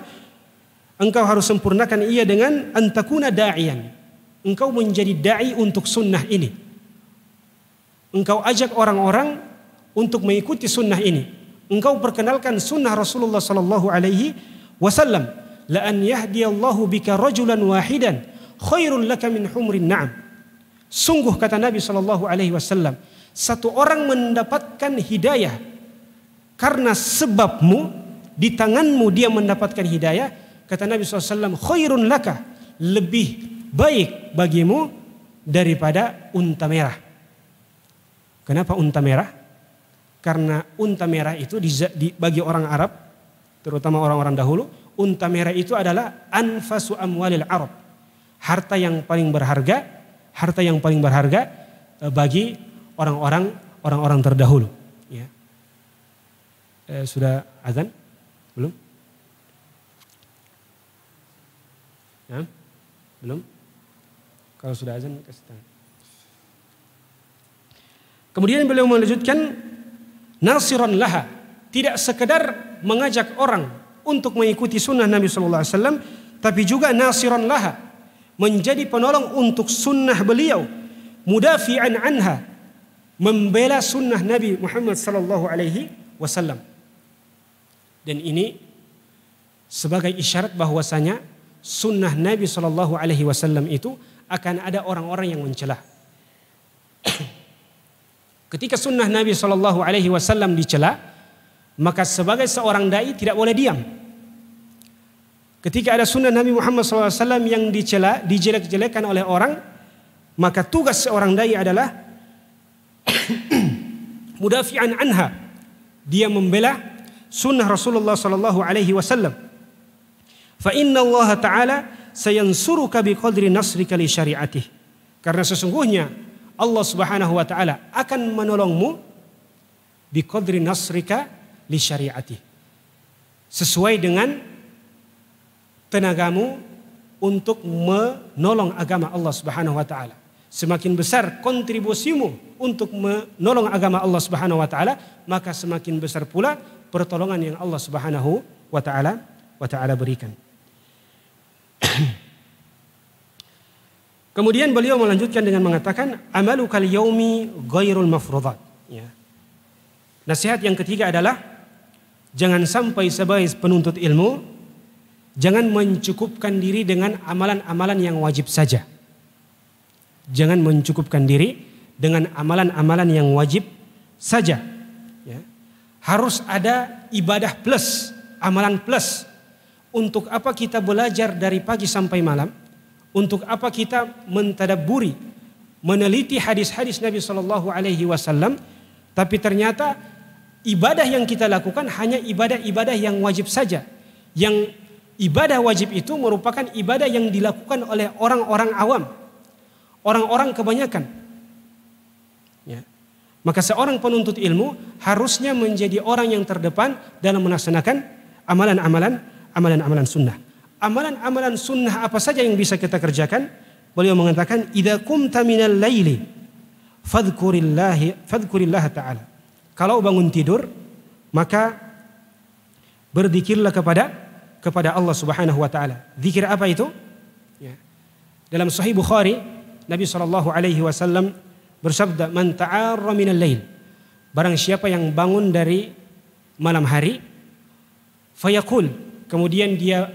Speaker 1: engkau harus sempurnakan ia dengan antakuna da'iyan. Engkau menjadi dai untuk sunnah ini. Engkau ajak orang-orang untuk mengikuti sunnah ini. Engkau perkenalkan sunnah Rasulullah sallallahu alaihi wasallam. La an yahdiyallahu bika rajulan wahidan khairul laka min humrin na'am. Sungguh kata Nabi sallallahu alaihi wasallam, satu orang mendapatkan hidayah karena sebabmu, di tanganmu dia mendapatkan hidayah. Kata Nabi SAW, khairun laka, lebih baik bagimu daripada unta merah. Kenapa unta merah? Karena unta merah itu bagi orang Arab, terutama orang-orang dahulu, unta merah itu adalah anfasu amwalil Arab. Harta yang paling berharga bagi orang-orang terdahulu. Ya. Sudah azan? Belum? Ya? Belum? Kalau sudah azan kasih tangan. Kemudian beliau melanjutkan, nasiran laha, tidak sekedar mengajak orang untuk mengikuti sunnah Nabi sallallahu alaihi wasallam, tapi juga nasiran laha, menjadi penolong untuk sunnah beliau, mudafi'an anha, membela sunnah Nabi Muhammad sallallahu alaihi wasallam. Dan ini sebagai isyarat bahwasanya sunnah Nabi sallallahu alaihi wasallam itu akan ada orang-orang yang mencela. Ketika sunnah Nabi sallallahu alaihi wasallam dicela, maka sebagai seorang dai tidak boleh diam. Ketika ada sunnah Nabi Muhammad sallallahu alaihi wasallam yang dicela, dijelek-jelekan oleh orang, maka tugas seorang dai adalah mudafi'an anha, dia membela sunnah Rasulullah sallallahu alaihi wasallam. Fa inna Allah Ta'ala sayansuruka biqadri nasrika li syari'atih. Karena sesungguhnya Allah Subhanahu wa taala akan menolongmu biqadri nasrika li syari'atih. Sesuai dengan tenagamu untuk menolong agama Allah Subhanahu wa taala. Semakin besar kontribusimu untuk menolong agama Allah Subhanahu wa taala, maka semakin besar pula pertolongan yang Allah Subhanahu wa taala berikan. Kemudian beliau melanjutkan dengan mengatakan, amalukal yaumi ghairul mafruḍat. Ya. Nasihat yang ketiga adalah jangan sampai sebagai penuntut ilmu jangan mencukupkan diri dengan amalan-amalan yang wajib saja. Jangan mencukupkan diri dengan amalan-amalan yang wajib saja. Ya. Harus ada ibadah plus, amalan plus. Untuk apa kita belajar dari pagi sampai malam? Untuk apa kita mentadabburi, meneliti hadis-hadis Nabi Shallallahu Alaihi Wasallam? Tapi ternyata ibadah yang kita lakukan hanya ibadah-ibadah yang wajib saja. Yang ibadah wajib itu merupakan ibadah yang dilakukan oleh orang-orang awam, orang-orang kebanyakan. Ya. Maka seorang penuntut ilmu harusnya menjadi orang yang terdepan dalam melaksanakan amalan-amalan sunnah. Amalan-amalan sunnah apa saja yang bisa kita kerjakan? Beliau mengatakan, idza qumta minal laili fadhkurillah ta'ala. Kalau bangun tidur, maka berzikirlah kepada Allah Subhanahu wa taala. Zikir apa itu? Ya. Dalam Sahih Bukhari, Nabi sallallahu alaihi wasallam bersabda, "Man ta'arra minal lail." Barang siapa yang bangun dari malam hari, fayaqul, kemudian dia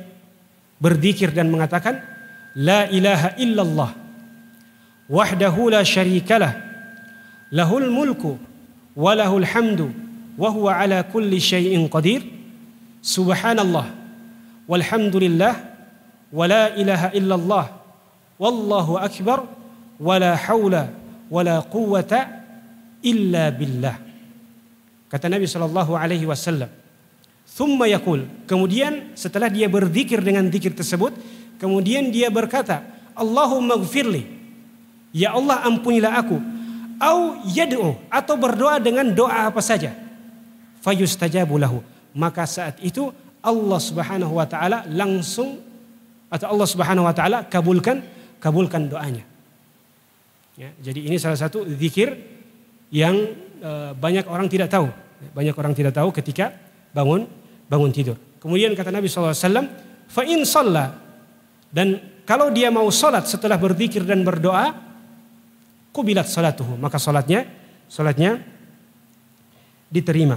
Speaker 1: berzikir dan mengatakan, la ilaha illallah, wahdahu la syarikalah, lahul mulku, wa lahul hamdu, wa huwa ala kulli syai'in qadir, subhanallah, walhamdulillah, wa la ilaha illallah, wallahu akbar, wa la hawla, wa la quwwata illa billah. Kata Nabi SAW, thumma yaqul, kemudian setelah dia berzikir dengan zikir tersebut, kemudian dia berkata, Allahumma gfirli, ya Allah ampunilah aku, au yad'u, atau berdoa dengan doa apa saja, fayustajabu lahu, maka saat itu Allah Subhanahu wa taala langsung, atau Allah Subhanahu wa taala kabulkan doanya. Ya, jadi ini salah satu zikir yang banyak orang tidak tahu. Banyak orang tidak tahu ketika bangun tidur. Kemudian kata Nabi SAW, fa in shalla, dan kalau dia mau salat setelah berzikir dan berdoa, qubilat salatuhu, maka salatnya diterima.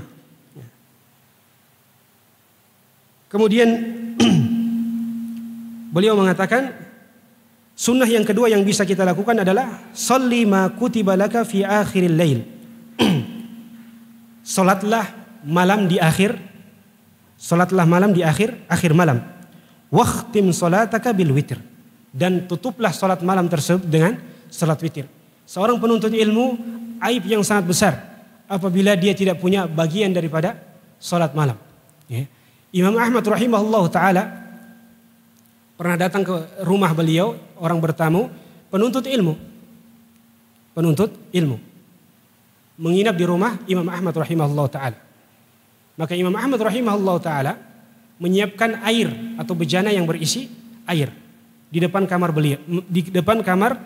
Speaker 1: Kemudian beliau mengatakan, sunnah yang kedua yang bisa kita lakukan adalah sholli ma kutiba laka fi akhiril lail. Salatlah malam di akhir malam. Wakhtim salataka bil witr, dan tutuplah salat malam tersebut dengan salat witir. Seorang penuntut ilmu, aib yang sangat besar apabila dia tidak punya bagian daripada salat malam. Ya. Imam Ahmad rahimahullah ta'ala pernah datang ke rumah beliau, orang bertamu, penuntut ilmu. Menginap di rumah Imam Ahmad rahimahullah ta'ala. Maka Imam Ahmad rahimahullah ta'ala menyiapkan air atau bejana yang berisi air di depan kamar beliau, di depan kamar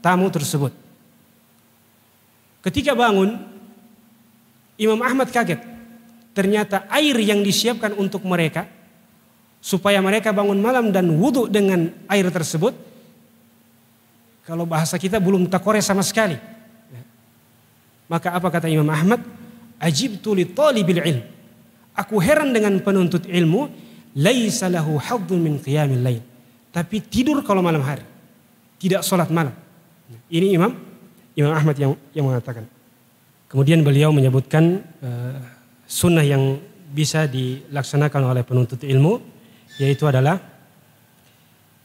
Speaker 1: tamu tersebut. Ketika bangun, Imam Ahmad kaget. Ternyata air yang disiapkan untuk mereka supaya mereka bangun malam dan wudu dengan air tersebut, kalau bahasa kita belum takore sama sekali. Maka apa kata Imam Ahmad? Ajibtu li talibil ilm. Aku heran dengan penuntut ilmu, laisa lahu hadzun min qiyamil lail. Tapi tidur kalau malam hari, tidak sholat malam. Ini Imam Ahmad yang mengatakan. Kemudian beliau menyebutkan sunnah yang bisa dilaksanakan oleh penuntut ilmu, yaitu adalah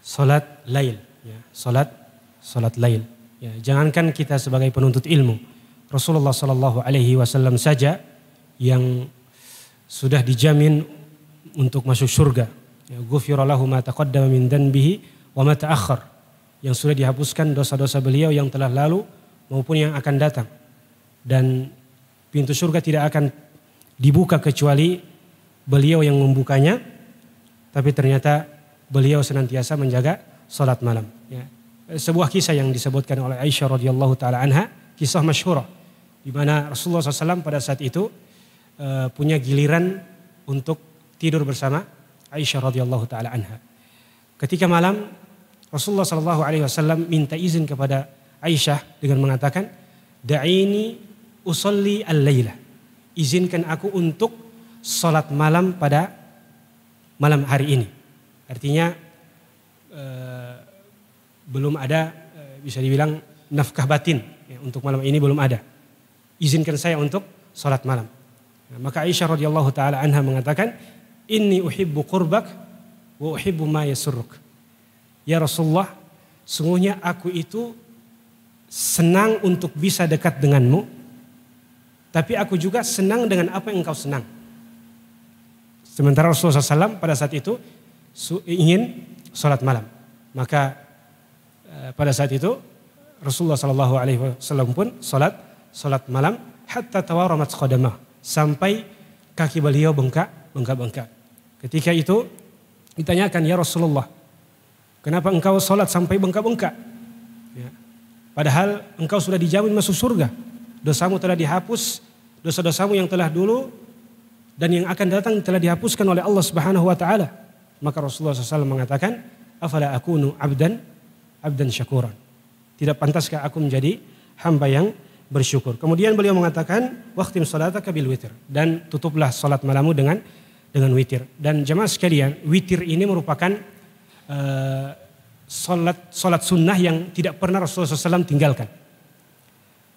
Speaker 1: sholat lail. Ya, sholat lail. Ya, jangankan kita sebagai penuntut ilmu, Rasulullah SAW saja yang sudah dijamin untuk masuk surga. Ya, ghufira lahu ma taqaddama min dhanbihi wa ma ta'akhkhar, yang sudah dihapuskan dosa-dosa beliau yang telah lalu maupun yang akan datang. Dan pintu surga tidak akan dibuka kecuali beliau yang membukanya, tapi ternyata beliau senantiasa menjaga salat malam. Ya. Sebuah kisah yang disebutkan oleh Aisyah radhiyallahu taala anha, kisah masyhurah, di mana Rasulullah SAW pada saat itu punya giliran untuk tidur bersama Aisyah radhiyallahu taala anha. Ketika malam, Rasulullah SAW minta izin kepada Aisyah dengan mengatakan, da'ini usolli al-laila, izinkan aku untuk salat malam pada malam hari ini. Artinya belum ada bisa dibilang nafkah batin ya, untuk malam ini belum ada. Izinkan saya untuk salat malam. Nah, maka Aisyah radhiyallahu taala anha mengatakan, inni uhibbu qurbak wa uhibbu ma yasurruk. Ya Rasulullah, sungguhnya aku itu senang untuk bisa dekat denganmu, tapi aku juga senang dengan apa yang engkau senang. Sementara Rasulullah SAW pada saat itu ingin salat malam. Maka pada saat itu Rasulullah SAW pun salat malam hatta tawaramat qadamah, sampai kaki beliau bengkak. Ketika itu ditanyakan, ya Rasulullah, kenapa engkau salat sampai bengkak-bengkak? Ya. Padahal engkau sudah dijamin masuk surga. Dosamu telah dihapus, dosa-dosamu yang telah dulu dan yang akan datang telah dihapuskan oleh Allah Subhanahu wa taala. Maka Rasulullah SAW mengatakan, afala akunu abdan syakuran. Tidak pantaskah aku menjadi hamba yang bersyukur. Kemudian beliau mengatakan waqtim salataka bil witir, dan tutuplah salat malammu dengan witir. Dan jemaah sekalian, witir ini merupakan salat sunnah yang tidak pernah Rasulullah SAW tinggalkan.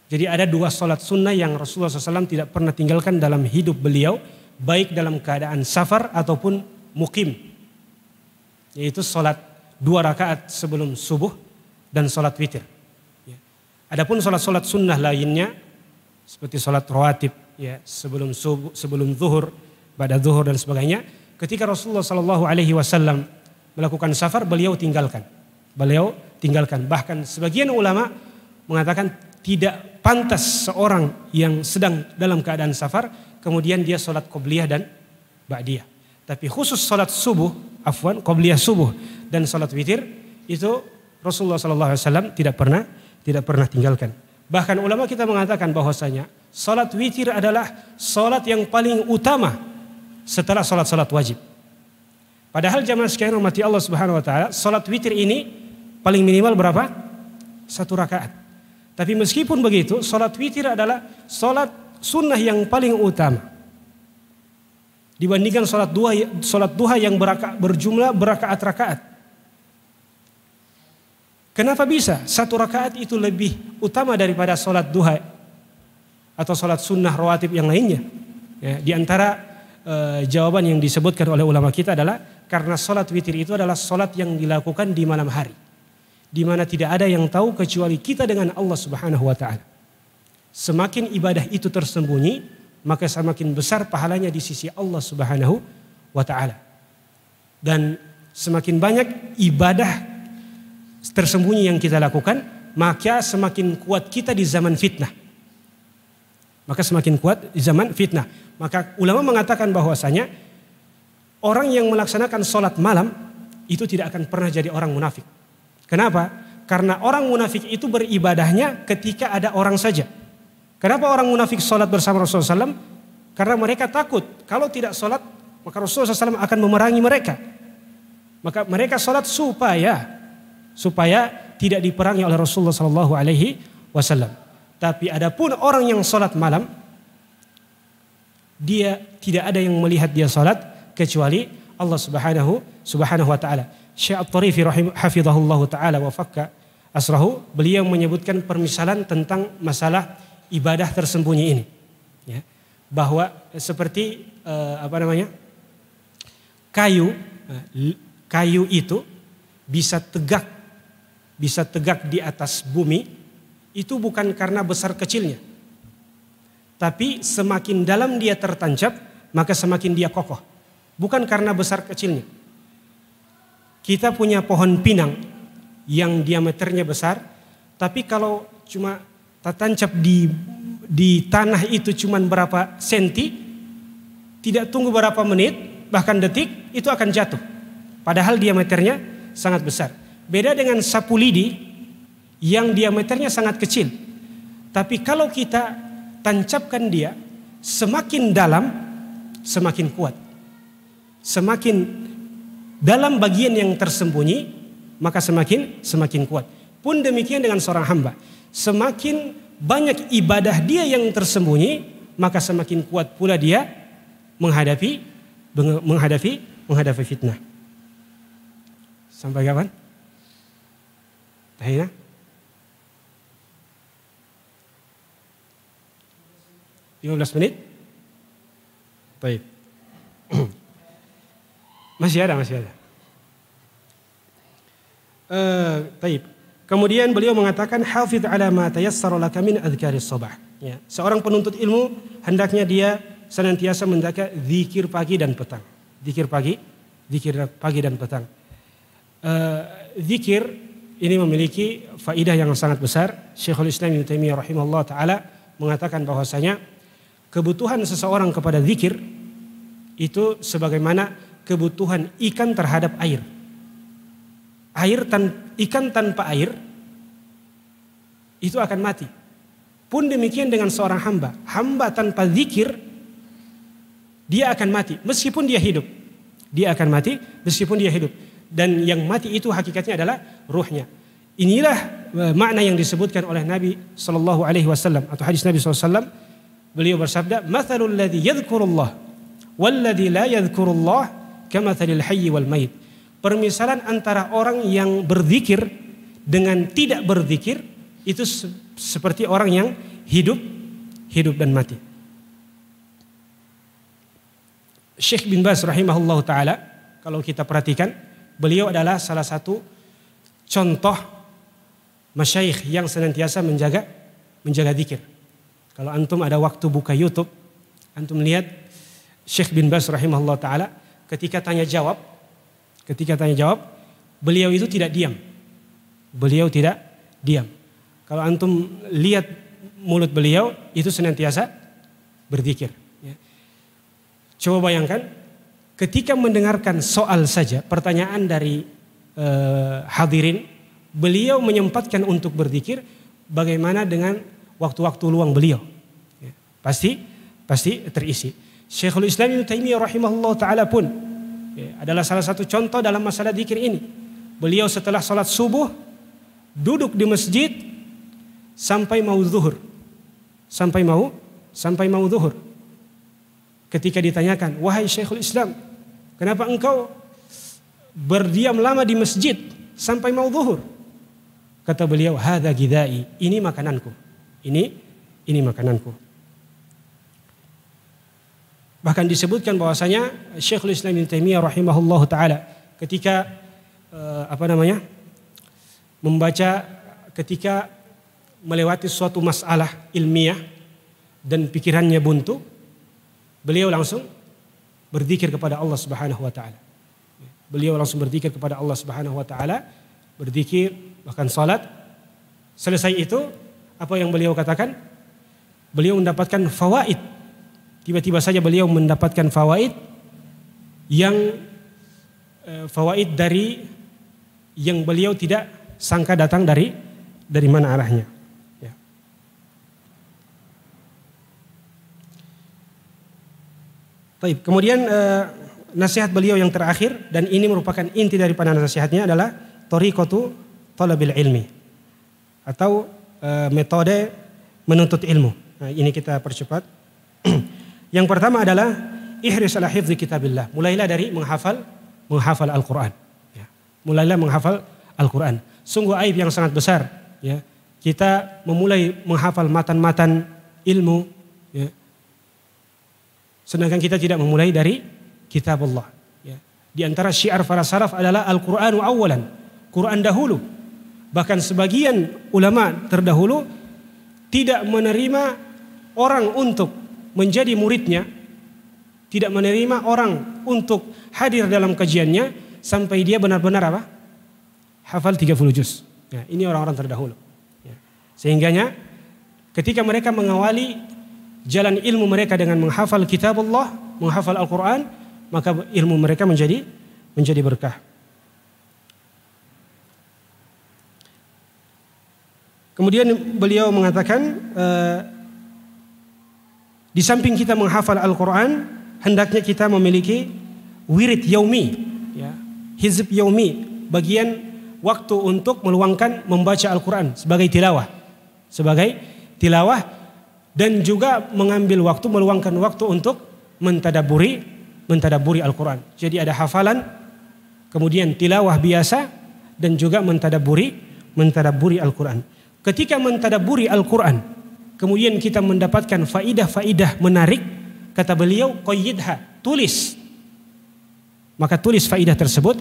Speaker 1: Jadi ada 2 salat sunnah yang Rasulullah SAW tidak pernah tinggalkan dalam hidup beliau, baik dalam keadaan safar ataupun mukim, yaitu salat 2 rakaat sebelum subuh dan salat witir. Adapun salat-salat sunnah lainnya seperti salat rawatib ya, sebelum subuh, sebelum zuhur, pada zuhur dan sebagainya, ketika Rasulullah SAW melakukan safar, beliau tinggalkan. Bahkan sebagian ulama mengatakan tidak pantas seorang yang sedang dalam keadaan safar kemudian dia salat qobliyah dan ba'diyah. Tapi khusus salat subuh, qobliyah subuh dan salat witir itu Rasulullah SAW tidak pernah tinggalkan. Bahkan ulama kita mengatakan bahwasanya salat witir adalah salat yang paling utama setelah salat-salat wajib. Padahal jamaah sekalian rahmati Allah Subhanahu wa taala, salat witir ini paling minimal berapa? 1 rakaat. Tapi meskipun begitu, salat witir adalah salat sunnah yang paling utama dibandingkan salat duha yang berjumlah berakaat-rakaat. Kenapa bisa 1 rakaat itu lebih utama daripada salat duha atau salat sunnah rawatib yang lainnya? Ya, di antara jawaban yang disebutkan oleh ulama kita adalah karena salat witir itu adalah salat yang dilakukan di malam hari, di mana tidak ada yang tahu kecuali kita dengan Allah Subhanahu wa taala. Semakin ibadah itu tersembunyi, maka semakin besar pahalanya di sisi Allah Subhanahu wa taala. Dan semakin banyak ibadah tersembunyi yang kita lakukan, maka semakin kuat kita di zaman fitnah. Maka ulama mengatakan bahwasanya orang yang melaksanakan sholat malam itu tidak akan pernah jadi orang munafik. Kenapa? Karena orang munafik itu beribadahnya ketika ada orang saja. Kenapa orang munafik sholat bersama Rasulullah SAW? Karena mereka takut kalau tidak sholat maka Rasulullah SAW akan memerangi mereka. Maka mereka sholat supaya tidak diperangi oleh Rasulullah SAW. Tapi adapun orang yang sholat malam, dia tidak ada yang melihat dia sholat kecuali Allah Subhanahu wa taala. Syekh At-Tarifi hafizahullah taala wa fakka asrahu, beliau menyebutkan permisalan tentang masalah ibadah tersembunyi ini. Ya, bahwa seperti kayu itu bisa tegak di atas bumi itu bukan karena besar kecilnya. Tapi semakin dalam dia tertancap, maka semakin dia kokoh. Bukan karena besar kecilnya. Kita punya pohon pinang yang diameternya besar, tapi kalau cuma tertancap di tanah itu cuma berapa senti, tidak tunggu berapa menit, bahkan detik, itu akan jatuh. Padahal diameternya sangat besar. Beda dengan sapu lidi yang diameternya sangat kecil. Tapi kalau kita tancapkan dia, semakin dalam, semakin kuat. Semakin dalam bagian yang tersembunyi, maka semakin kuat. Pun demikian dengan seorang hamba. Semakin banyak ibadah dia yang tersembunyi, maka semakin kuat pula dia menghadapi fitnah. Sampai kapan? Tahina? Lima 15 menit? Baik. Masih ada. Baik. Kemudian beliau mengatakan hafidh ala ma tayassara laka min adhkaris sabah. Ya, seorang penuntut ilmu hendaknya dia senantiasa menjaga zikir pagi dan petang. Zikir pagi dan petang. Zikir ini memiliki faidah yang sangat besar. Syekhul Islam Ibnu Taimiyah rahimahullah taala mengatakan bahwasanya kebutuhan seseorang kepada zikir itu sebagaimana kebutuhan ikan terhadap air. Ikan tanpa air itu akan mati. Pun demikian dengan seorang hamba. Hamba tanpa zikir dia akan mati meskipun dia hidup. Dan yang mati itu hakikatnya adalah ruhnya. Inilah makna yang disebutkan oleh Nabi sallallahu alaihi wasallam atau hadis Nabi sallallahu alaihi wasallam, beliau bersabda, "Matsalul ladzi yadhkurullah wal ladzi la yadhkurullah kamatsalil hayy wal mayit." Permisalan antara orang yang berzikir dengan tidak berzikir itu seperti orang yang hidup dan mati. Syekh bin Baz rahimahullah ta'ala, kalau kita perhatikan, beliau adalah salah satu contoh masyayikh yang senantiasa menjaga zikir. Kalau antum ada waktu buka YouTube, antum lihat Syekh bin Baz rahimahullah ta'ala ketika tanya jawab, beliau itu tidak diam. Beliau tidak diam. Kalau antum lihat mulut beliau itu senantiasa berzikir. Coba bayangkan ketika mendengarkan soal saja, pertanyaan dari hadirin, beliau menyempatkan untuk berzikir. Bagaimana dengan waktu-waktu luang beliau? Pasti terisi. Syekhul Islam Ibnu Taimiyah rahimahullah ta'ala pun adalah salah satu contoh dalam masalah zikir ini. Beliau setelah sholat subuh duduk di masjid sampai mau zuhur. Sampai mau zuhur. Ketika ditanyakan, "Wahai Syekhul Islam, kenapa engkau berdiam lama di masjid sampai mau zuhur?" Kata beliau, "Hadza ghidai, ini makananku. Ini makananku." Bahkan disebutkan bahwasanya Syekhul Islam Ibnu Taimiyah rahimahullahu taala ketika membaca, ketika melewati suatu masalah ilmiah dan pikirannya buntu, beliau langsung berzikir kepada Allah Subhanahu wa taala. Beliau langsung berzikir kepada Allah Subhanahu wa taala, berzikir bahkan salat. Selesai itu, apa yang beliau katakan? Beliau mendapatkan fawaid. Tiba-tiba saja beliau mendapatkan fawaid dari yang beliau tidak sangka datang dari mana arahnya. Baik, kemudian nasihat beliau yang terakhir, dan ini merupakan inti daripada nasihatnya, adalah thariqatu talabil ilmi, atau metode menuntut ilmu. Nah, ini kita percepat. Yang pertama adalah ihris ala hifdzi kitabillah. Mulailah dari menghafal Al-Qur'an. Ya. Mulailah menghafal Al-Qur'an. Sungguh aib yang sangat besar, ya. Kita memulai menghafal matan-matan ilmu, ya. Sedangkan kita tidak memulai dari kitab Allah. Ya. Di antara syiar para salaf adalah Al-Qur'anu awwalan, Quran dahulu. Bahkan sebagian ulama terdahulu tidak menerima orang untuk menjadi muridnya, tidak menerima orang untuk hadir dalam kajiannya sampai dia benar-benar hafal 30 juz. Ya, ini orang-orang terdahulu. Ya. Sehingganya ketika mereka mengawali jalan ilmu mereka dengan menghafal kitab Allah, menghafal Al-Quran, maka ilmu mereka menjadi berkah. Kemudian beliau mengatakan, di samping kita menghafal Al-Quran, hendaknya kita memiliki wirid yaumi, ya, hizb yaumi, bagian waktu untuk meluangkan membaca Al-Quran sebagai tilawah, dan juga mengambil waktu, meluangkan waktu untuk mentadaburi Al-Quran. Jadi ada hafalan, kemudian tilawah biasa, dan juga mentadaburi Al-Quran. Ketika mentadaburi Al-Quran, kemudian kita mendapatkan faidah-faidah menarik, kata beliau, qayyidha, tulis. Maka tulis faidah tersebut.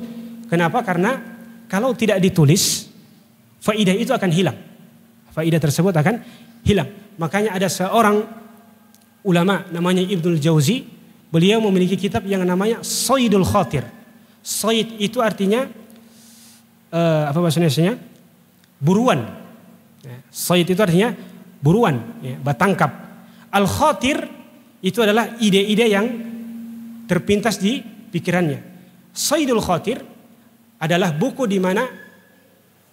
Speaker 1: Kenapa? Karena kalau tidak ditulis, faidah itu akan hilang. Faidah tersebut akan hilang. Makanya ada seorang ulama namanya Ibnul Jauzi, beliau memiliki kitab yang namanya Saydul Khatir. Sayd itu artinya apa bahasa Indonesianya? Buruan. Sayd itu artinya buruan, ya, batangkap. Al-Khatir itu adalah ide-ide yang terpintas di pikirannya. Saydul Khatir adalah buku di mana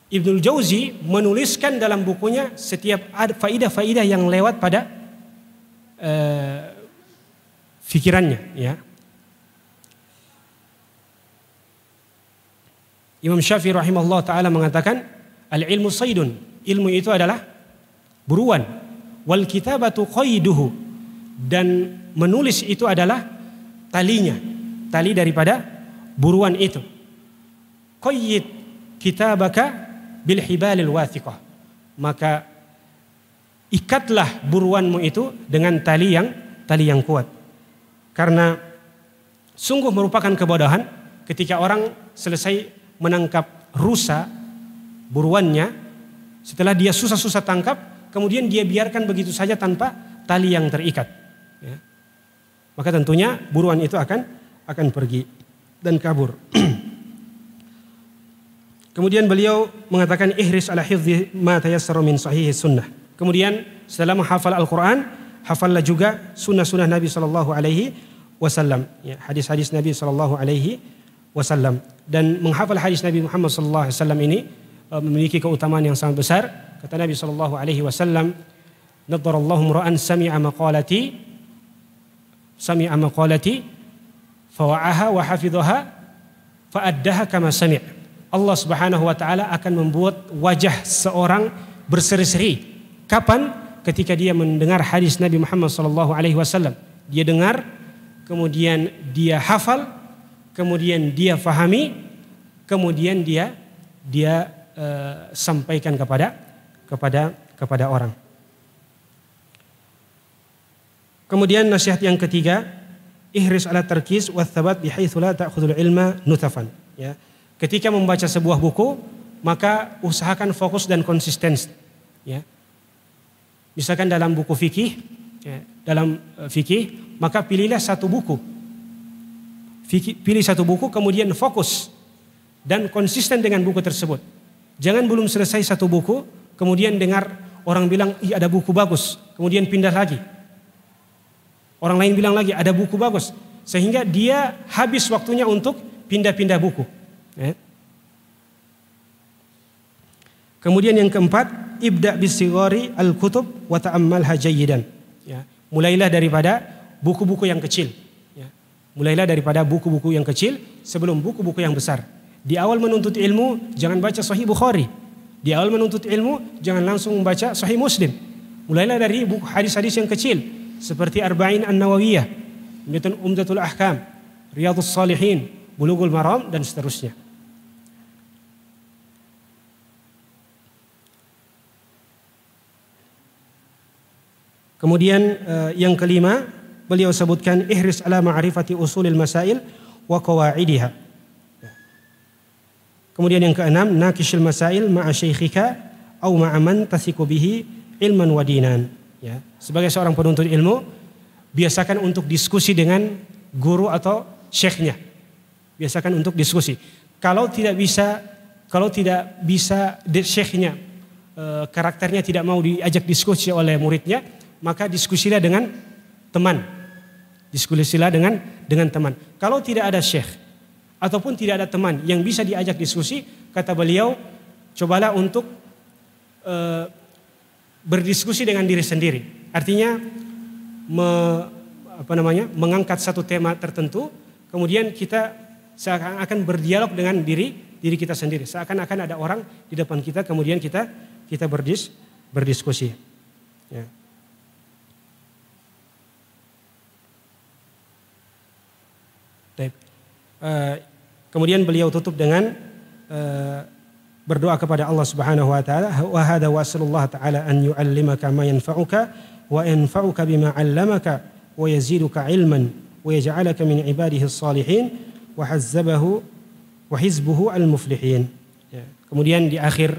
Speaker 1: Ibnul Jauzi menuliskan dalam bukunya setiap faidah-faidah yang lewat pada pikirannya, ya. Imam Syafi'i rahimahullah ta'ala mengatakan, Al-ilmu saydun, ilmu itu adalah buruan. Wal kitabatu qayduhu, dan menulis itu adalah talinya, tali daripada buruan itu. Qayyid kitabaka bil hibalil wathiqah, maka ikatlah buruanmu itu dengan tali yang kuat. Karena sungguh merupakan kebodohan ketika orang selesai menangkap rusa buruannya, setelah dia susah-susah tangkap, kemudian dia biarkan begitu saja tanpa tali yang terikat. Ya. Maka tentunya buruan itu akan pergi dan kabur. Kemudian beliau mengatakan ihris ala hifdzi ma tayassara min sahih sunnah. Kemudian setelah menghafal Al-Quran, hafallah juga sunnah-sunnah Nabi Sallallahu Alaihi Wasallam, ya, hadis-hadis Nabi Sallallahu Alaihi Wasallam. Dan menghafal hadis Nabi Muhammad Sallallahu Alaihi Wasallam ini memiliki keutamaan yang sangat besar. Kata Nabi Sallallahu Alaihi Wasallam, "Nadarallahu ra'an sami'a maqalati fawa'aha wa hafidhaha fa'addaha kama sami'." Allah Subhanahu wa taala akan membuat wajah seorang berseri-seri. Kapan? Ketika dia mendengar hadis Nabi Muhammad sallallahu alaihi wasallam. Dia dengar, kemudian dia hafal, kemudian dia fahami, kemudian dia sampaikan kepada orang. Kemudian nasihat yang ketiga, ihris ala tarkiz wa thabat bihaitsu la ta'khudhul ilma nutafan, ya. Ketika membaca sebuah buku, maka usahakan fokus dan konsisten, ya. Misalkan dalam buku fikih, ya, dalam fikih, maka pilihlah satu buku. Pilih satu buku, kemudian fokus dan konsisten dengan buku tersebut. Jangan belum selesai satu buku, kemudian dengar orang bilang, iya ada buku bagus, kemudian pindah lagi. Orang lain bilang lagi, ada buku bagus. Sehingga dia habis waktunya untuk pindah-pindah buku. Ya. Kemudian yang keempat, ibda bisigari al-kutub wa ta'ammalha jayyidan. Ya. Mulailah daripada buku-buku yang kecil. Ya. Mulailah daripada buku-buku yang kecil sebelum buku-buku yang besar. Di awal menuntut ilmu, jangan baca Sahih Bukhari. Di awal menuntut ilmu, jangan langsung membaca Sahih Muslim. Mulailah dari buku hadis-hadis yang kecil, seperti Arba'in An-Nawawiyah, Umdatul Ahkam, Riyadhus Shalihin, Bulughul Maram, dan seterusnya. Kemudian yang kelima, beliau sebutkan ihris ala ma'rifati usulil masail wa qawaidiha. Kemudian yang keenam, nakishil masail ma'a syekhika au ma'a man tasiku bihi ilman wa dinan. Ya. Sebagai seorang penuntut ilmu, biasakan untuk diskusi dengan guru atau syekhnya. Biasakan untuk diskusi. Kalau tidak bisa syekhnya karakternya tidak mau diajak diskusi oleh muridnya, maka diskusilah dengan teman. Diskusilah dengan teman. Kalau tidak ada syekh ataupun tidak ada teman yang bisa diajak diskusi, kata beliau, cobalah untuk berdiskusi dengan diri sendiri. Artinya mengangkat satu tema tertentu, kemudian kita seakan-akan berdialog dengan diri kita sendiri. Seakan-akan ada orang di depan kita, kemudian kita berdiskusi. Ya. Kemudian beliau tutup dengan berdoa kepada Allah Subhanahu wa taala, wa hadza wa sallallahu taala an yu'allimaka ma yanfa'uka wa yanfa'uka bima 'allamaka wa yaziduka 'ilman wa yaj'alaka min ibadihi as-salihin wa hazzabahu wa hizbuhu al-muflihin. Ya. Kemudian di akhir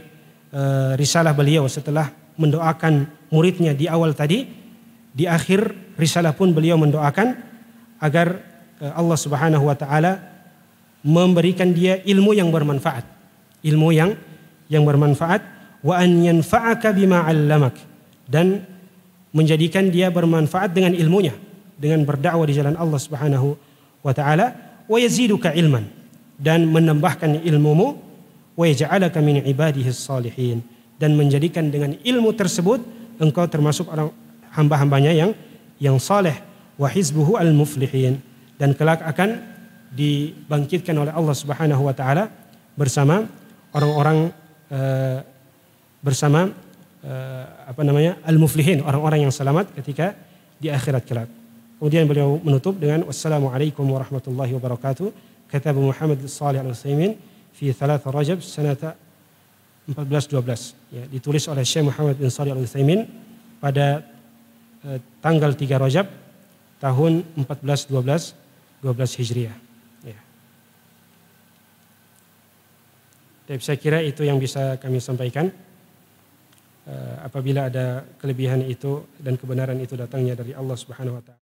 Speaker 1: risalah beliau setelah mendoakan muridnya di awal tadi, di akhir risalah pun beliau mendoakan agar Allah Subhanahu wa taala memberikan dia ilmu yang bermanfaat. Ilmu yang bermanfaat, wa an yanfa'aka bima 'allamak, dan menjadikan dia bermanfaat dengan ilmunya, dengan berdakwah di jalan Allah Subhanahu wa taala, wa yaziduka ilman, dan menambahkan ilmumu, wa yaj'alaka min ibadihi salihin, dan menjadikan dengan ilmu tersebut engkau termasuk orang hamba-hambanya yang saleh, wa hizbuhu al-muflihin, dan kelak akan dibangkitkan oleh Allah Subhanahu wa taala bersama orang-orang bersama al-muflihin, orang-orang yang selamat ketika di akhirat kelak. Kemudian beliau menutup dengan wassalamualaikum warahmatullahi wabarakatuh. Kata Muhammad Shalih Al-Utsaimin fi 3 Rajab sanata 1412. Ya, ditulis oleh Syekh Muhammad bin Shalih Al-Utsaimin pada tanggal 3 Rajab tahun 1412 Hijriah. Ya. Saya kira itu yang bisa kami sampaikan. Apabila ada kelebihan itu dan kebenaran itu datangnya dari Allah Subhanahu wa taala.